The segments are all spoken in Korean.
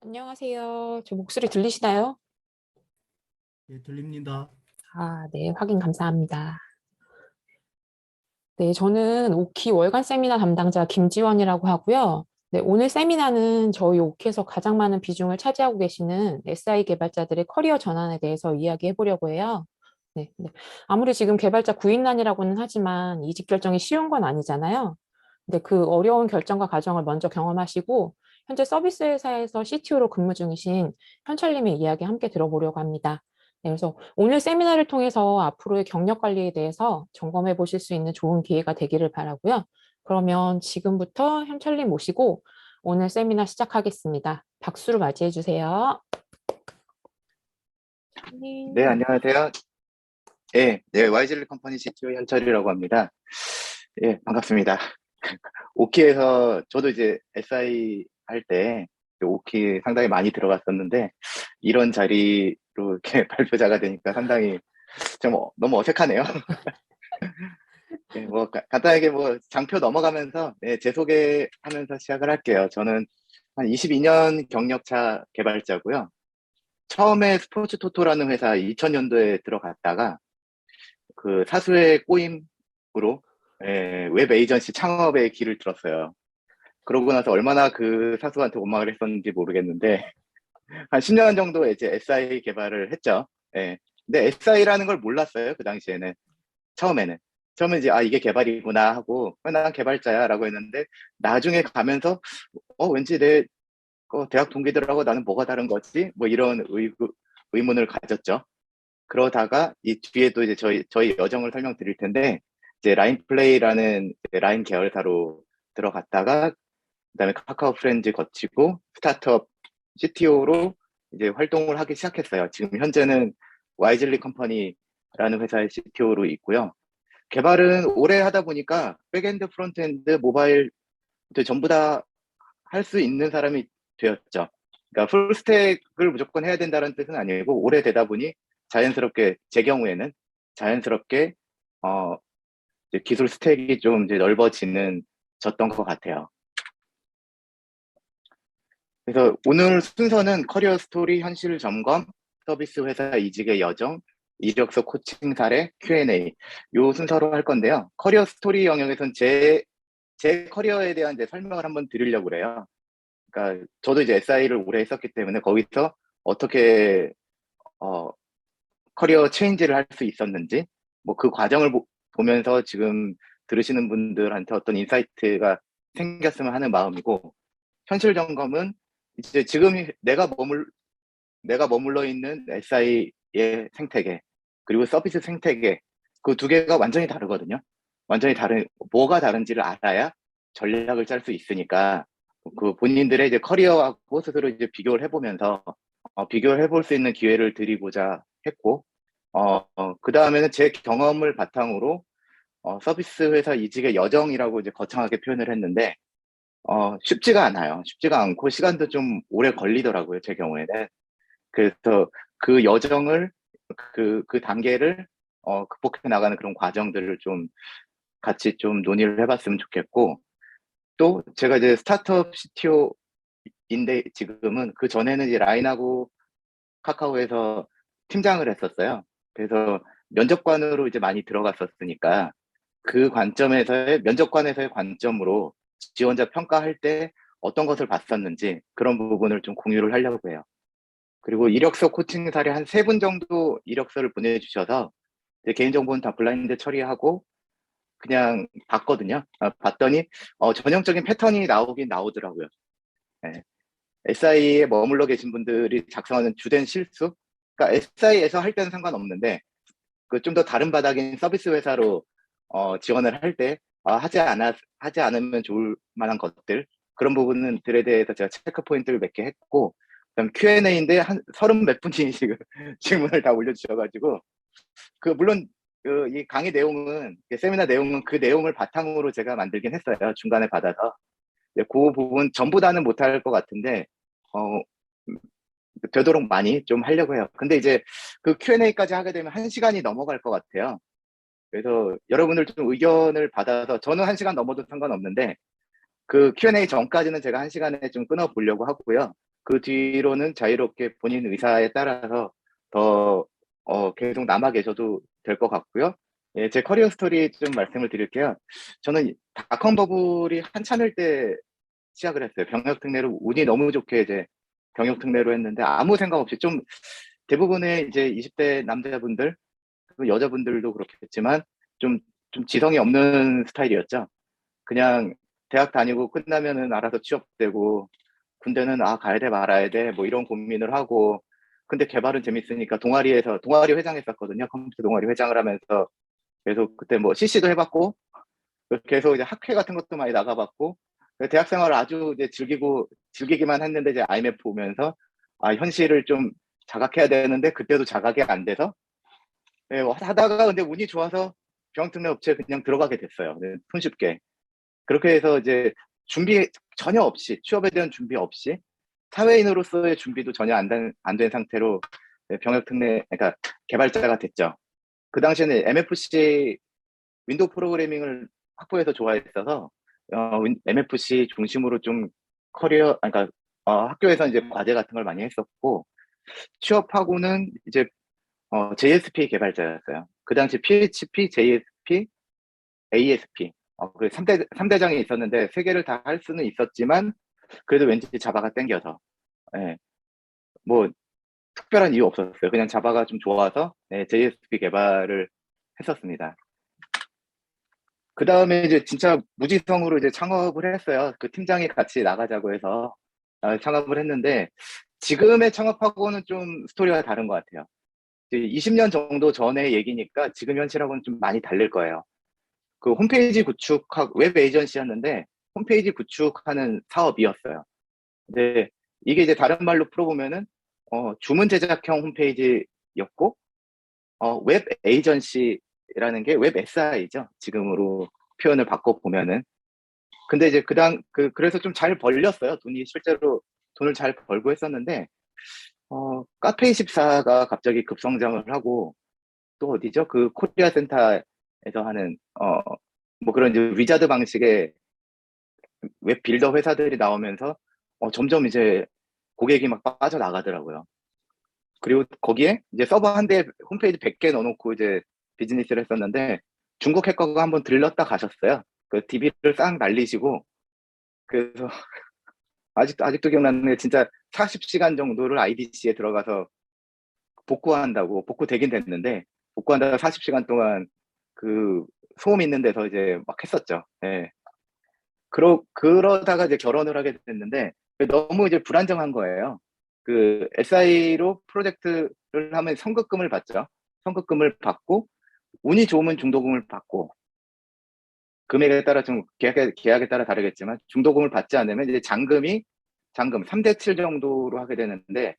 안녕하세요. 저 목소리 들리시나요? 예, 들립니다. 네, 확인 감사합니다. 네, 저는 오키 월간 세미나 담당자 김지원이라고 하고요. 네, 오늘 세미나는 저희 오키에서 가장 많은 비중을 차지하고 계시는 SI 개발자들의 커리어 전환에 대해서 이야기해 보려고 해요. 네. 아무리 지금 개발자 구인난이라고는 하지만 이직 결정이 쉬운 건 아니잖아요. 근데 그 어려운 결정과 과정을 먼저 경험하시고 현재 서비스 회사에서 CTO로 근무 중이신 현철님의 이야기 함께 들어보려고 합니다. 네, 그래서 오늘 세미나를 통해서 앞으로의 경력 관리에 대해서 점검해 보실 수 있는 좋은 기회가 되기를 바라고요. 그러면 지금부터 현철님 모시고 오늘 세미나 시작하겠습니다. 박수로 맞이해 주세요. 네, 안녕하세요. 네, YGL 컴퍼니 CTO 현철이라고 합니다. 예, 반갑습니다. 오키에서 저도 이제 SI 할 때 오키 상당히 많이 들어갔었는데 이런 자리로 이렇게 발표자가 되니까 상당히 좀 너무 어색하네요. 예, 뭐 간단하게 뭐 장표 넘어가면서 제 소개하면서 시작을 할게요. 저는 한 22년 경력차 개발자고요. 처음에 스포츠 토토라는 회사 2000년도에 들어갔다가 그 사수의 꼬임으로 웹 에이전시 창업의 길을 들었어요. 그러고 나서 얼마나 그 사수한테 원망을 했었는지 모르겠는데 한 10년 정도 이제 SI 개발을 했죠. 예. 근데 SI라는 걸 몰랐어요. 그 당시에는. 처음에는. 처음에 이제 이게 개발이구나 하고 난 개발자야라고 했는데 나중에 가면서 왠지 내 대학 동기들하고 나는 뭐가 다른 거지? 뭐 이런 의문을 가졌죠. 그러다가 이 뒤에도 이제 저희 여정을 설명드릴 텐데 이제 라인플레이라는 라인 계열사로 들어갔다가 그다음에 카카오 프렌즈 거치고 스타트업 CTO로 이제 활동을 하기 시작했어요. 지금 현재는 와이즐리 컴퍼니라는 회사의 CTO로 있고요. 개발은 오래 하다 보니까 백엔드, 프론트엔드, 모바일 전부 다 할 수 있는 사람이 되었죠. 그러니까 풀스택을 무조건 해야 된다는 뜻은 아니고 오래 되다 보니 자연스럽게 제 경우에는 자연스럽게 이제 기술 스택이 좀 이제 넓어지는 졌던 것 같아요. 그래서 오늘 순서는 커리어 스토리, 현실 점검, 서비스 회사 이직의 여정, 이력서 코칭 사례, Q&A 요 순서로 할 건데요. 커리어 스토리 영역에선 제 커리어에 대한 이제 설명을 한번 드리려고 그래요. 그러니까 저도 이제 SI를 오래 했었기 때문에 거기서 어떻게 어, 커리어 체인지를 할 수 있었는지 뭐 그 과정을 보면서 지금 들으시는 분들한테 어떤 인사이트가 생겼으면 하는 마음이고 현실 점검은 이제 지금 내가 머물러 있는 SI의 생태계 그리고 서비스 생태계 그 두 개가 완전히 다르거든요. 완전히 다른 뭐가 다른지를 알아야 전략을 짤 수 있으니까 그 본인들의 이제 커리어하고 스스로 이제 비교를 해보면서 비교를 해볼 수 있는 기회를 드리고자 했고 그 다음에는 제 경험을 바탕으로 서비스 회사 이직의 여정이라고 이제 거창하게 표현을 했는데 쉽지가 않아요. 쉽지가 않고 시간도 좀 오래 걸리더라고요. 제 경우에는. 그래서 그 여정을 그 단계를 극복해 나가는 그런 과정들을 좀 같이 좀 논의를 해봤으면 좋겠고 또 제가 이제 스타트업 CTO인데 지금은 그 전에는 이제 라인하고 카카오에서 팀장을 했었어요. 그래서 면접관으로 이제 많이 들어갔었으니까 그 관점에서의 면접관에서의 관점으로 지원자 평가할 때 어떤 것을 봤었는지 그런 부분을 좀 공유를 하려고 해요. 그리고 이력서 코칭 사례 한 3분 정도 이력서를 보내주셔서 개인정보는 다 블라인드 처리하고 그냥 봤거든요. 봤더니 전형적인 패턴이 나오긴 나오더라고요. 네. SI에 머물러 계신 분들이 작성하는 주된 실수? 그러니까 SI에서 할 때는 상관없는데 그 좀 더 다른 바닥인 서비스 회사로 지원을 할 때 하지 않으면 좋을 만한 것들 그런 부분들에 대해서 제가 체크 포인트를 몇 개 했고 그다음 Q&A인데 한 30 몇 분이 지금 질문을 다 올려주셔가지고 그 물론 이 강의 내용은 세미나 내용은 그 내용을 바탕으로 제가 만들긴 했어요. 중간에 받아서 그 부분 전부 다는 못할 것 같은데 어, 되도록 많이 좀 하려고 해요. 근데 이제 그 Q&A까지 하게 되면 1시간이 넘어갈 것 같아요. 그래서 여러분들 좀 의견을 받아서 저는 1시간 넘어도 상관없는데 그 Q&A 전까지는 제가 1시간에 좀 끊어보려고 하고요. 그 뒤로는 자유롭게 본인 의사에 따라서 더 계속 남아 계셔도 될 것 같고요. 예, 제 커리어 스토리 좀 말씀을 드릴게요. 저는 닷컴 버블이 한참일 때 시작을 했어요. 병역 특례로 운이 너무 좋게 이제 병역 특례로 했는데 아무 생각 없이 좀 대부분의 이제 20대 남자분들, 그 여자분들도 그렇겠지만 좀, 좀 지성이 없는 스타일이었죠. 그냥 대학 다니고 끝나면은 알아서 취업되고 군대는 가야 돼 말아야 돼 뭐 이런 고민을 하고 근데 개발은 재밌으니까 동아리에서 동아리 회장 했었거든요. 컴퓨터 동아리 회장을 하면서 계속 그때 뭐 CC도 해봤고 계속 이제 학회 같은 것도 많이 나가봤고 대학 생활을 아주 이제 즐기기만 했는데 이제 IMF 오면서 현실을 좀 자각해야 되는데 그때도 자각이 안 돼서 하다가 근데 운이 좋아서 병특례 업체에 그냥 들어가게 됐어요. 네, 손쉽게. 그렇게 해서 이제 준비 전혀 없이 취업에 대한 준비 없이 사회인으로서의 준비도 전혀 안 된 상태로 병역 특례 그러니까 개발자가 됐죠. 그 당시에는 MFC 윈도우 프로그래밍을 학부에서 좋아했어서 MFC 중심으로 좀 그러니까 학교에서 이제 과제 같은 걸 많이 했었고 취업하고는 이제 JSP 개발자였어요. 그 당시 PHP, JSP, ASP 그 3대장이 있었는데 세 개를 다 할 수는 있었지만 그래도 왠지 자바가 땡겨서 예, 뭐 특별한 이유 없었어요. 그냥 자바가 좀 좋아서 JSP 개발을 했었습니다. 그 다음에 이제 진짜 무지성으로 이제 창업을 했어요. 그 팀장이 같이 나가자고 해서 창업을 했는데 지금의 창업하고는 좀 스토리가 다른 것 같아요. 20년 정도 전의 얘기니까 지금 현실하고는 좀 많이 다를 거예요. 그 홈페이지 구축하고 웹 에이전시였는데 홈페이지 구축하는 사업이었어요. 근데 이게 이제 다른 말로 풀어보면은 주문 제작형 홈페이지였고 웹 에이전시라는 게 웹 SI죠. 지금으로 표현을 바꿔보면은. 근데 이제 그래서 좀 잘 벌렸어요. 실제로 돈을 잘 벌고 했었는데, 카페24가 갑자기 급성장을 하고, 또 어디죠? 그 코리아 센터에서 하는, 뭐 그런 이제 위자드 방식의 웹 빌더 회사들이 나오면서, 점점 이제 고객이 막 빠져나가더라고요. 그리고 거기에 이제 서버 한 대 홈페이지 100개 넣어놓고 이제 비즈니스를 했었는데 중국 해커가 한번 들렀다 가셨어요. 그 DB를 싹 날리시고 그래서 아직도 기억나는 게 진짜 40시간 정도를 IDC에 들어가서 복구한다고 복구되긴 됐는데 복구한다고 40시간 동안 그 소음 있는 데서 이제 막 했었죠. 예. 그러다가 이제 결혼을 하게 됐는데 너무 이제 불안정한 거예요. 그 SI로 프로젝트를 하면 선급금을 받죠. 선급금을 받고 운이 좋으면 중도금을 받고 금액에 따라 좀 계약에 따라 다르겠지만 중도금을 받지 않으면 이제 잔금 3대 7 정도로 하게 되는데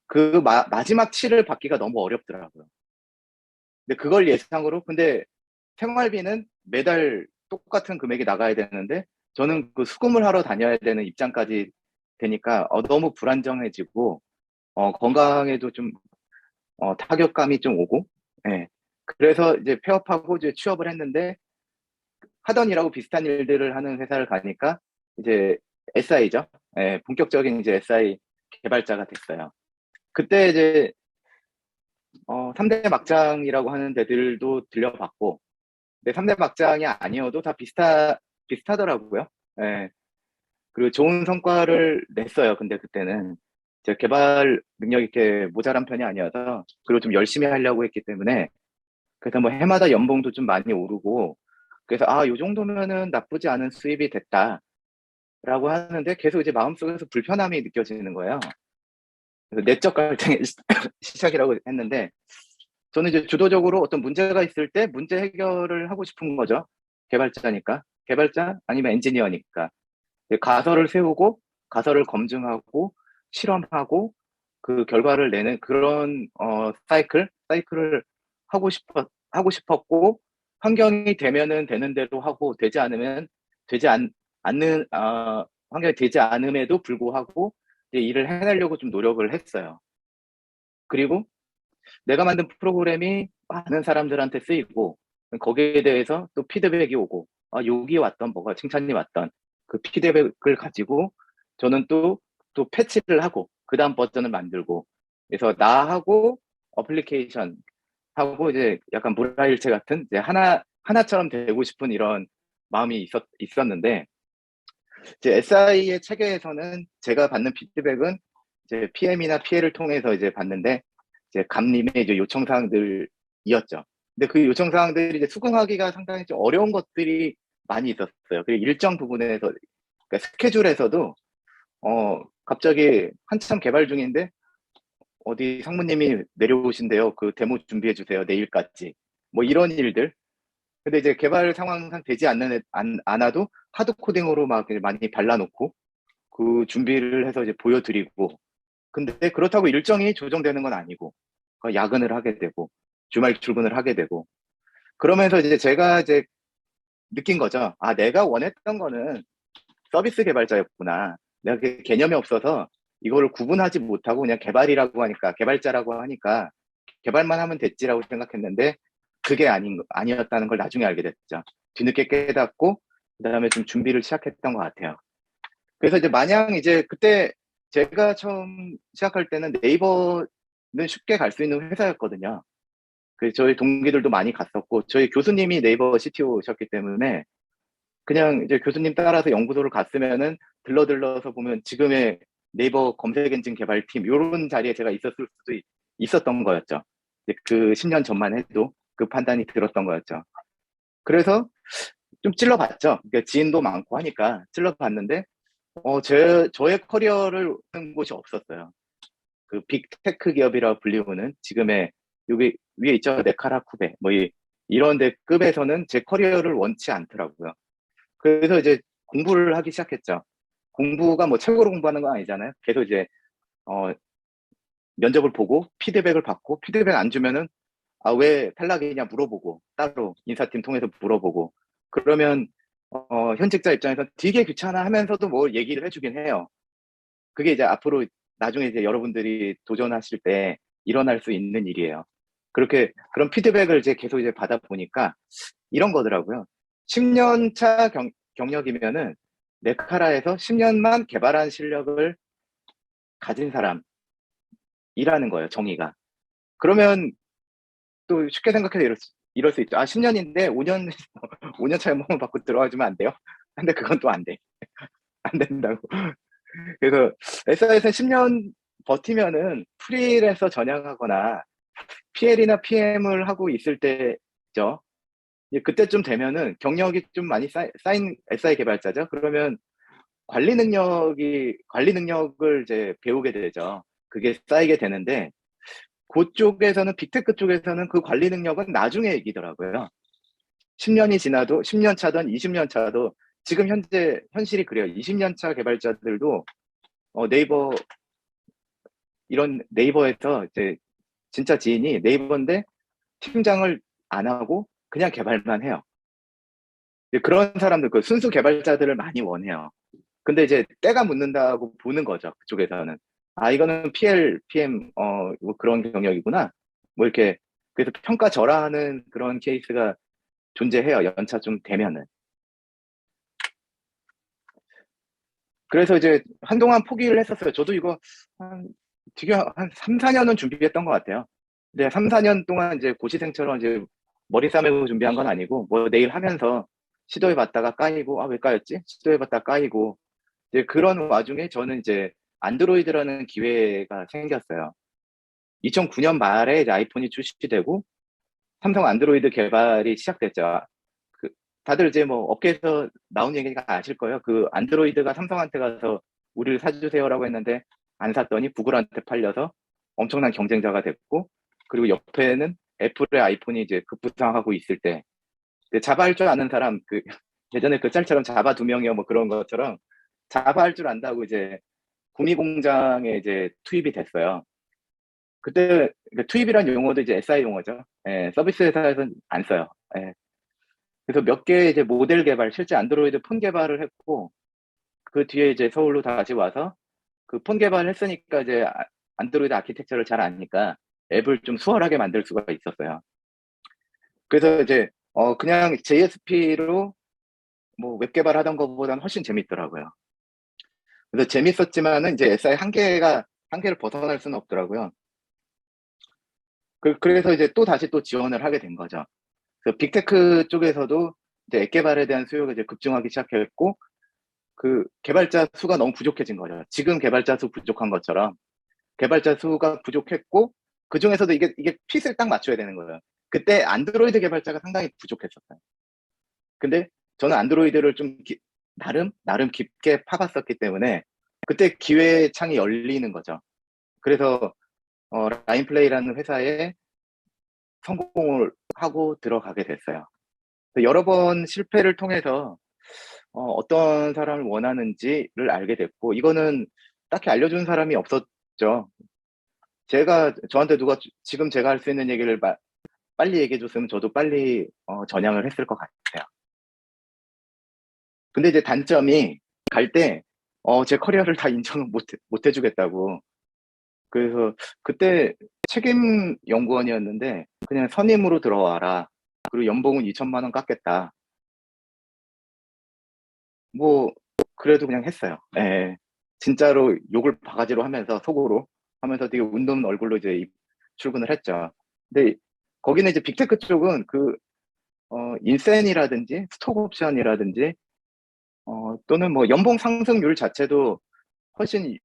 그 마지막 7을 받기가 너무 어렵더라고요. 근데 그걸 예상으로 근데 생활비는 매달 똑같은 금액이 나가야 되는데 저는 그 수금을 하러 다녀야 되는 입장까지 되니까 너무 불안정해지고 건강에도 좀 타격감이 좀 오고 예. 그래서 이제 폐업하고 이제 취업을 했는데 하던 일하고 비슷한 일들을 하는 회사를 가니까 이제 SI죠. 예, 본격적인 이제 SI 개발자가 됐어요. 그때 이제 3대 막장이라고 하는 데들도 들려봤고 근데 3대 막장이 아니어도 다 비슷하더라고요. 예. 그리고 좋은 성과를 냈어요. 근데 그때는 제 개발 능력이 이렇게 모자란 편이 아니어서 그리고 좀 열심히 하려고 했기 때문에 그래서 뭐 해마다 연봉도 좀 많이 오르고 그래서 요 정도면은 나쁘지 않은 수입이 됐다라고 하는데 계속 이제 마음속에서 불편함이 느껴지는 거예요. 그래서 내적 갈등의 시작이라고 했는데 저는 이제 주도적으로 어떤 문제가 있을 때 문제 해결을 하고 싶은 거죠. 개발자니까. 개발자 아니면 엔지니어니까. 가설을 세우고 가설을 검증하고 실험하고 그 결과를 내는 그런 사이클을 하고 싶었고 환경이 되면은 되는 대로 하고 되지 않으면 되지 않는 환경이 되지 않음에도 불구하고 이제 일을 해내려고 좀 노력을 했어요. 그리고 내가 만든 프로그램이 많은 사람들한테 쓰이고 거기에 대해서 또 피드백이 오고 욕이 왔던 뭐가 칭찬이 왔던 그 피드백을 가지고 저는 또 또 패치를 하고 그 다음 버전을 만들고 그래서 나하고 어플리케이션 하고 이제 약간 물화일체 같은 이제 하나처럼 되고 싶은 이런 마음이 있었는데 이제 SI의 체계에서는 제가 받는 피드백은 이제 PM이나 PL을 통해서 이제 받는데 이제 감림의 이제 요청 사항들이었죠. 근데 그 요청 사항들이 이제 수긍하기가 상당히 좀 어려운 것들이 많이 있었어요. 그리고 일정 부분에서 그러니까 스케줄에서도 갑자기 한참 개발 중인데 어디 상무님이 내려오신대요. 그 데모 준비해 주세요. 내일까지. 뭐 이런 일들. 근데 이제 개발 상황상 되지 않아도 하드 코딩으로 막 많이 발라놓고 그 준비를 해서 이제 보여드리고 근데 그렇다고 일정이 조정되는 건 아니고 야근을 하게 되고 주말 출근을 하게 되고 그러면서 이제 제가 이제 느낀 거죠. 아, 내가 원했던 거는 서비스 개발자였구나. 내가 그 개념이 없어서 이거를 구분하지 못하고 그냥 개발이라고 하니까 개발자라고 하니까 개발만 하면 됐지라고 생각했는데 그게 아니었다는 걸 나중에 알게 됐죠. 뒤늦게 깨닫고 그다음에 좀 준비를 시작했던 것 같아요. 그래서 이제 마냥 이제 그때 제가 처음 시작할 때는 네이버는 쉽게 갈 수 있는 회사였거든요. 그 저희 동기들도 많이 갔었고 저희 교수님이 네이버 CTO셨기 때문에 그냥 이제 교수님 따라서 연구소를 갔으면은 들러서 보면 지금의 네이버 검색 엔진 개발팀 요런 자리에 제가 있었을 수도 있었던 거였죠. 그 10년 전만 해도 그 판단이 들었던 거였죠. 그래서 좀 찔러봤죠. 그러니까 지인도 많고 하니까 찔러봤는데 저의 커리어를 하는 곳이 없었어요. 그 빅테크 기업이라고 불리우는 지금의 여기 위에 있죠. 네카라 쿠베 뭐 이런 데 급에서는 제 커리어를 원치 않더라고요. 그래서 이제 공부를 하기 시작했죠. 공부가 뭐 책으로 공부하는 건 아니잖아요. 계속 이제 어, 면접을 보고 피드백을 받고 피드백 안 주면은 왜 탈락이냐 물어보고 따로 인사팀 통해서 물어보고 그러면 현직자 입장에서 되게 귀찮아 하면서도 뭐 얘기를 해주긴 해요. 그게 이제 앞으로 나중에 이제 여러분들이 도전하실 때 일어날 수 있는 일이에요. 그렇게 그런 피드백을 이제 계속 이제 받아 보니까 이런 거더라고요. 10년 차 경력이면은 네카라에서 10년만 개발한 실력을 가진 사람이라는 거예요, 정의가. 그러면 또 쉽게 생각해서 이럴 수 있죠. 10년인데 5년, 5년 차에 한번 받고 들어와 주면 안 돼요? 근데 그건 또 안 돼. 안 된다고. 그래서 SI에서 10년 버티면은 프리랜서 전향하거나 PL이나 PM을 하고 있을 때죠. 그때쯤 되면은 경력이 좀 많이 쌓인 SI 개발자죠. 그러면 관리 능력을 이제 배우게 되죠. 그게 쌓이게 되는데, 그쪽에서는, 빅테크 쪽에서는 그 관리 능력은 나중에 얘기더라고요. 10년이 지나도, 10년 차든 20년 차도, 지금 현실이 그래요. 20년 차 개발자들도, 네이버, 이런 네이버에서 이제 진짜 지인이 네이버인데 팀장을 안 하고 그냥 개발만 해요. 그런 사람들, 그 순수 개발자들을 많이 원해요. 근데 이제 때가 묻는다고 보는 거죠. 그쪽에서는. 이거는 PL, PM, 뭐 그런 경력이구나. 뭐 이렇게, 그래서 평가절하하는 그런 케이스가 존재해요. 연차 좀 되면은. 그래서 이제 한동안 포기를 했었어요. 저도 이거 되게 한 3, 4년은 준비했던 것 같아요. 근데 3, 4년 동안 이제 고시생처럼 이제 머리 싸매고 준비한 건 아니고, 뭐 내일 하면서 시도해봤다가 까이고, 왜 까였지? 시도해봤다가 까이고, 이제 그런 와중에 저는 이제 안드로이드라는 기회가 생겼어요. 2009년 말에 이제 아이폰이 출시되고 삼성 안드로이드 개발이 시작됐죠. 그 다들 이제 뭐 업계에서 나온 얘기가 아실 거예요. 그 안드로이드가 삼성한테 가서 우리를 사주세요라고 했는데 안 샀더니 구글한테 팔려서 엄청난 경쟁자가 됐고 그리고 옆에는 애플의 아이폰이 이제 급부상하고 있을 때 자바 할 줄 아는 사람 예전에 그 짤처럼 자바 2명이요 뭐 그런 것처럼 자바 할 줄 안다고 이제 구미공장에 이제 투입이 됐어요. 그때 투입이란 용어도 이제 SI 용어죠. 예, 서비스 회사에서는 안 써요. 예. 그래서 몇 개 이제 모델 개발, 실제 안드로이드 폰 개발을 했고 그 뒤에 이제 서울로 다시 와서 그 폰 개발을 했으니까 이제 안드로이드 아키텍처를 잘 아니까 앱을 좀 수월하게 만들 수가 있었어요. 그래서 이제 그냥 JSP로 뭐 웹 개발하던 것보다는 훨씬 재밌더라고요. 그래서 재밌었지만은 이제 SI 한계를 벗어날 수는 없더라고요. 그래서 이제 또 다시 또 지원을 하게 된 거죠. 그 빅테크 쪽에서도 이제 앱 개발에 대한 수요가 이제 급증하기 시작했고, 그 개발자 수가 너무 부족해진 거죠. 지금 개발자 수 부족한 것처럼 개발자 수가 부족했고, 그 중에서도 이게 핏을 딱 맞춰야 되는 거예요. 그때 안드로이드 개발자가 상당히 부족했었어요. 근데 저는 안드로이드를 좀 나름 깊게 파봤었기 때문에 그때 기회의 창이 열리는 거죠. 그래서 라인플레이라는 회사에 성공을 하고 들어가게 됐어요. 여러 번 실패를 통해서 어떤 사람을 원하는지를 알게 됐고, 이거는 딱히 알려준 사람이 없었죠. 저한테 누가 지금 제가 할 수 있는 얘기를 빨리 얘기해 줬으면 저도 빨리 전향을 했을 것 같아요. 근데 이제 단점이 갈 때 제 커리어를 다 인정을 못 해주겠다고. 그래서 그때 책임 연구원이었는데 그냥 선임으로 들어와라. 그리고 연봉은 2천만 원 깎겠다. 뭐 그래도 그냥 했어요. 예. 진짜로 욕을 바가지로 하면서 속으로 하면서 되게 웃는 얼굴로 이제 출근을 했죠. 근데 거기는 이제 빅테크 쪽은 인센이라든지 스톡 옵션이라든지 또는 뭐 연봉 상승률 자체도 훨씬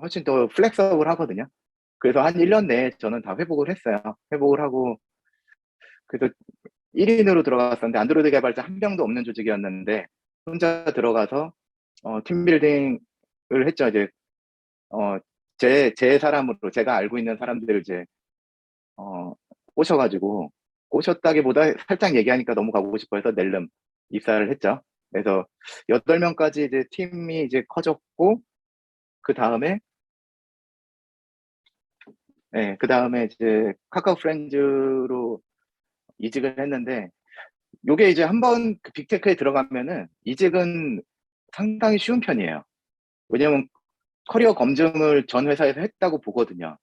훨씬 더 플렉서블 하거든요. 그래서 한 1년 내에 저는 다 회복을 했어요. 회복을 하고 그래서 1인으로 들어갔었는데 안드로이드 개발자 한 명도 없는 조직이었는데 혼자 들어가서 팀 빌딩을 했죠. 이제 어, 제 사람으로 제가 알고 있는 사람들을 이제 어, 꼬셔가지고 꼬셨다기보다 살짝 얘기하니까 너무 가고 싶어 해서 낼름 입사를 했죠. 그래서 8명까지 이제 팀이 이제 커졌고 그 다음에 그 다음에 이제 카카오 프렌즈로 이직을 했는데 요게 이제 한번 그 빅테크에 들어가면은 이직은 상당히 쉬운 편이에요. 왜냐면 커리어 검증을 전 회사에서 했다고 보거든요.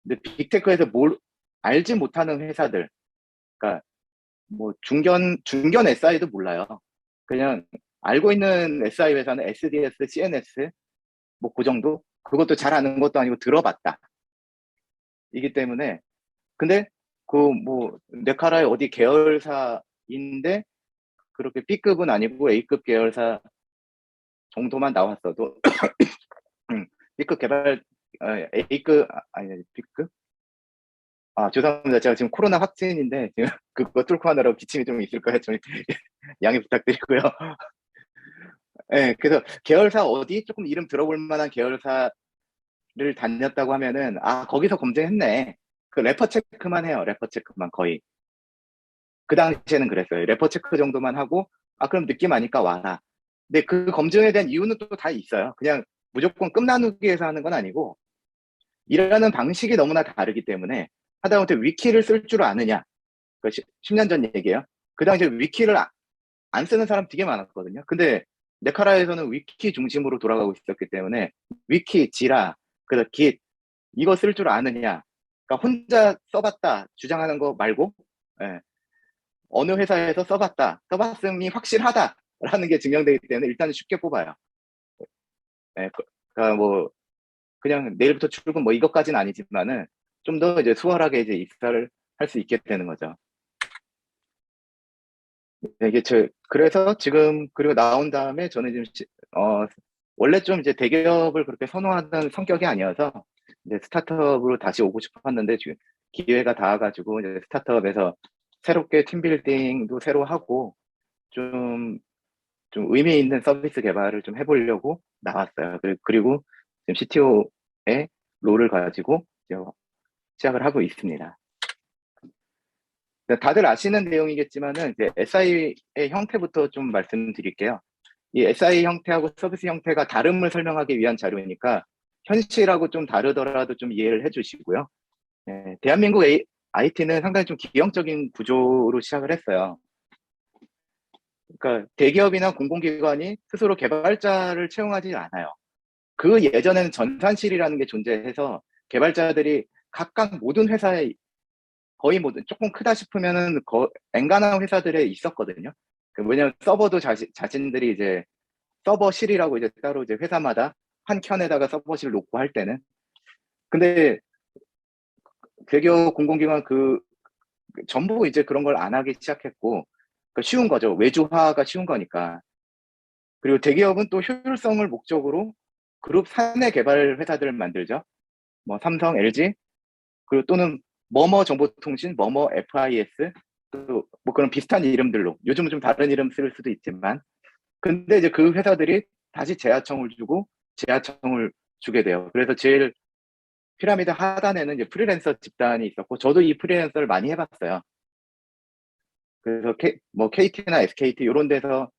근데 빅테크에서 뭘 알지 못하는 회사들, 그러니까 뭐 중견 SI도 몰라요. 그냥 알고 있는 SI 회사는 SDS, CNS 뭐 그 정도? 그것도 잘 아는 것도 아니고 들어봤다. 이기 때문에 근데 그 뭐 네카라의 어디 계열사인데 그렇게 B급은 아니고 A급 계열사 정도만 나왔어도 B급 A급 아니 B급? 아 죄송합니다. 제가 지금 코로나 확진인데 지금 그거 뚫고 하느라 기침이 좀 있을 거예요. 좀 양해 부탁드리고요. 네, 그래서 계열사 어디 조금 이름 들어볼 만한 계열사를 다녔다고 하면은 아 거기서 검증했네. 그 레퍼 체크만 해요. 레퍼 체크만 거의. 그 당시에는 그랬어요. 레퍼 체크 정도만 하고 아 그럼 느낌 아니까 와라. 근데 그 검증에 대한 이유는 또 다 있어요. 그냥 무조건 끝 나누기 위해서 하는 건 아니고 일하는 방식이 너무나 다르기 때문에 하다못해 위키를 쓸 줄 아느냐. 그 10년 전 얘기예요. 그 당시에 위키를 안 쓰는 사람 되게 많았거든요. 근데 네카라에서는 위키 중심으로 돌아가고 있었기 때문에 위키, 지라, 그래서 git 이거 쓸 줄 아느냐. 그러니까 혼자 써봤다 주장하는 거 말고 예, 어느 회사에서 써봤음이 확실하다라는 게 증명되기 때문에 일단은 쉽게 뽑아요. 예, 그러니까 뭐 그냥 내일부터 출근 뭐 이것까지는 아니지만은 좀 더 이제 수월하게 이제 입사를 할 수 있게 되는 거죠. 네, 그래서 지금 그리고 나온 다음에 저는 지금 원래 좀 이제 대기업을 그렇게 선호하는 성격이 아니어서 이제 스타트업으로 다시 오고 싶었는데 지금 기회가 닿아가지고 이제 스타트업에서 새롭게 팀빌딩도 새로 하고 좀 의미 있는 서비스 개발을 좀 해보려고 나왔어요. 그리고 지금 CTO의 롤을 가지고 이제 시작을 하고 있습니다. 다들 아시는 내용이겠지만은 이제 SI의 형태부터 좀 말씀드릴게요. 이 SI 형태하고 서비스 형태가 다름을 설명하기 위한 자료니까 현실하고 좀 다르더라도 좀 이해를 해주시고요. 대한민국 IT는 상당히 좀 기형적인 구조로 시작을 했어요. 그러니까 대기업이나 공공기관이 스스로 개발자를 채용하지 않아요. 그 예전에는 전산실이라는 게 존재해서 개발자들이 각각 모든 회사에 거의 모든 조금 크다 싶으면은 엔간한 회사들에 있었거든요. 왜냐면 서버도 자신들이 이제 서버실이라고 이제 따로 이제 회사마다 한 켠에다가 서버실 놓고 할 때는. 근데 대기업 공공기관 전부 이제 그런 걸 안 하기 시작했고, 그러니까 쉬운 거죠. 외주화가 쉬운 거니까. 그리고 대기업은 또 효율성을 목적으로 그룹 사내 개발 회사들을 만들죠. 뭐 삼성, LG, 그리고 또는 뭐뭐 정보통신, 뭐뭐 FIS, 또 뭐 그런 비슷한 이름들로 요즘은 좀 다른 이름 쓸 수도 있지만, 근데 이제 그 회사들이 다시 재하청을 주고 재하청을 주게 돼요. 그래서 제일 피라미드 하단에는 이제 프리랜서 집단이 있었고, 저도 이 프리랜서를 많이 해봤어요. 그래서 뭐 KT나 SKT 이런 데서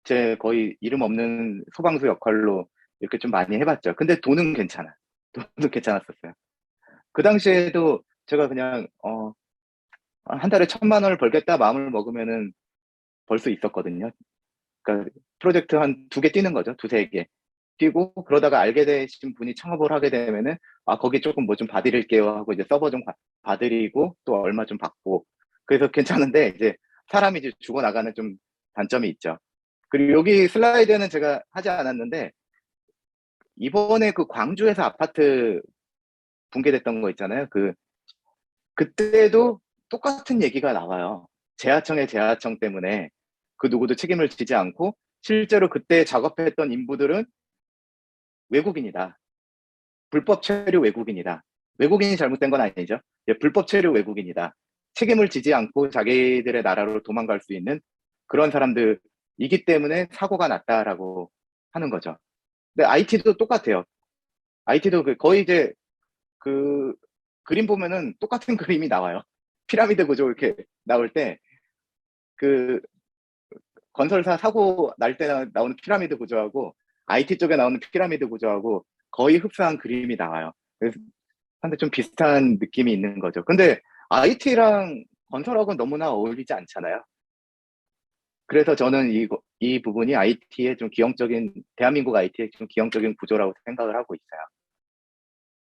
제 거의 이름 없는 소방수 역할로 이렇게 좀 많이 해봤죠. 근데 돈은 괜찮아. 돈은 괜찮았었어요. 그 당시에도 제가 그냥 한 달에 1,000만 원을 벌겠다 마음을 먹으면은 벌 수 있었거든요. 그러니까 프로젝트 한 2개 뛰는 거죠. 2-3개 뛰고, 그러다가 알게 되신 분이 창업을 하게 되면은 거기 조금 뭐 좀 봐드릴게요 하고 이제 서버 좀 봐드리고 또 얼마 좀 받고, 그래서 괜찮은데 이제 사람이 이제 죽어나가는 좀 단점이 있죠. 그리고 여기 슬라이드는 제가 하지 않았는데, 이번에 그 광주에서 아파트 붕괴됐던 거 있잖아요. 그때도 똑같은 얘기가 나와요. 재하청의 재하청 때문에 그 누구도 책임을 지지 않고, 실제로 그때 작업했던 인부들은 외국인이다. 불법 체류 외국인이다. 외국인이 잘못된 건 아니죠. 예, 불법 체류 외국인이다. 책임을 지지 않고 자기들의 나라로 도망갈 수 있는 그런 사람들이기 때문에 사고가 났다라고 하는 거죠. 근데 IT도 똑같아요. IT도 거의 이제 그 그림 보면은 똑같은 그림이 나와요. 피라미드 구조 이렇게 나올 때 그 건설사 사고 날 때 나오는 피라미드 구조하고 IT 쪽에 나오는 피라미드 구조하고 거의 흡사한 그림이 나와요. 그래서 근데 좀 비슷한 느낌이 있는 거죠. 근데 IT랑 건설하고는 너무나 어울리지 않잖아요. 그래서 저는 이 부분이 IT의 좀 기형적인, 대한민국 IT의 좀 기형적인 구조라고 생각을 하고 있어요.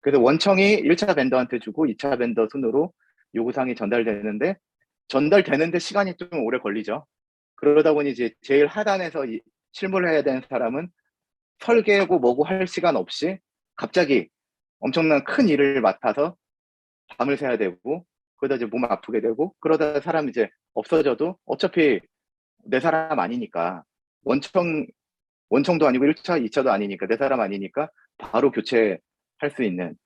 그래서 원청이 1차 벤더한테 주고 2차 벤더 순으로 요구사항이 전달되는데 시간이 좀 오래 걸리죠. 그러다 보니 이제 제일 하단에서 실무를 해야 되는 사람은 설계고 뭐고 할 시간 없이 갑자기 엄청난 큰 일을 맡아서 밤을 새야 되고, 그러다 이제 몸 아프게 되고, 그러다 사람 이제 없어져도 어차피 내 사람 아니니까, 원청도 아니고 1차, 2차도 아니니까, 내 사람 아니니까 바로 교체할 수 있는,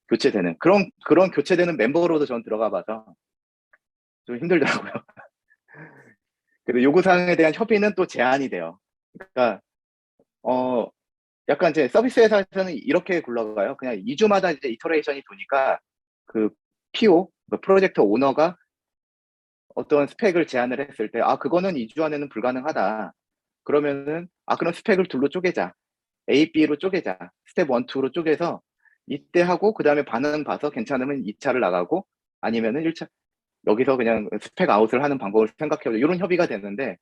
교체되는 그런 교체되는 멤버로도 전 들어가 봐서 좀 힘들더라고요. 그래서 요구사항에 대한 협의는 또 제한이 돼요. 그러니까 어 약간 이제 서비스 회사에서는 이렇게 굴러가요. 그냥 2주마다 이제 이터레이션이 도니까 그 PO, 그 프로젝트 오너가 어떤 스펙을 제안을 했을 때, 그거는 2주 안에는 불가능하다. 그러면은, 그럼 스펙을 둘로 쪼개자. A, B로 쪼개자. 스텝 1, 2로 쪼개서 이때 하고, 그 다음에 반응 봐서 괜찮으면 2차를 나가고, 아니면은 1차, 여기서 그냥 스펙 아웃을 하는 방법을 생각해보자. 이런 협의가 되는데,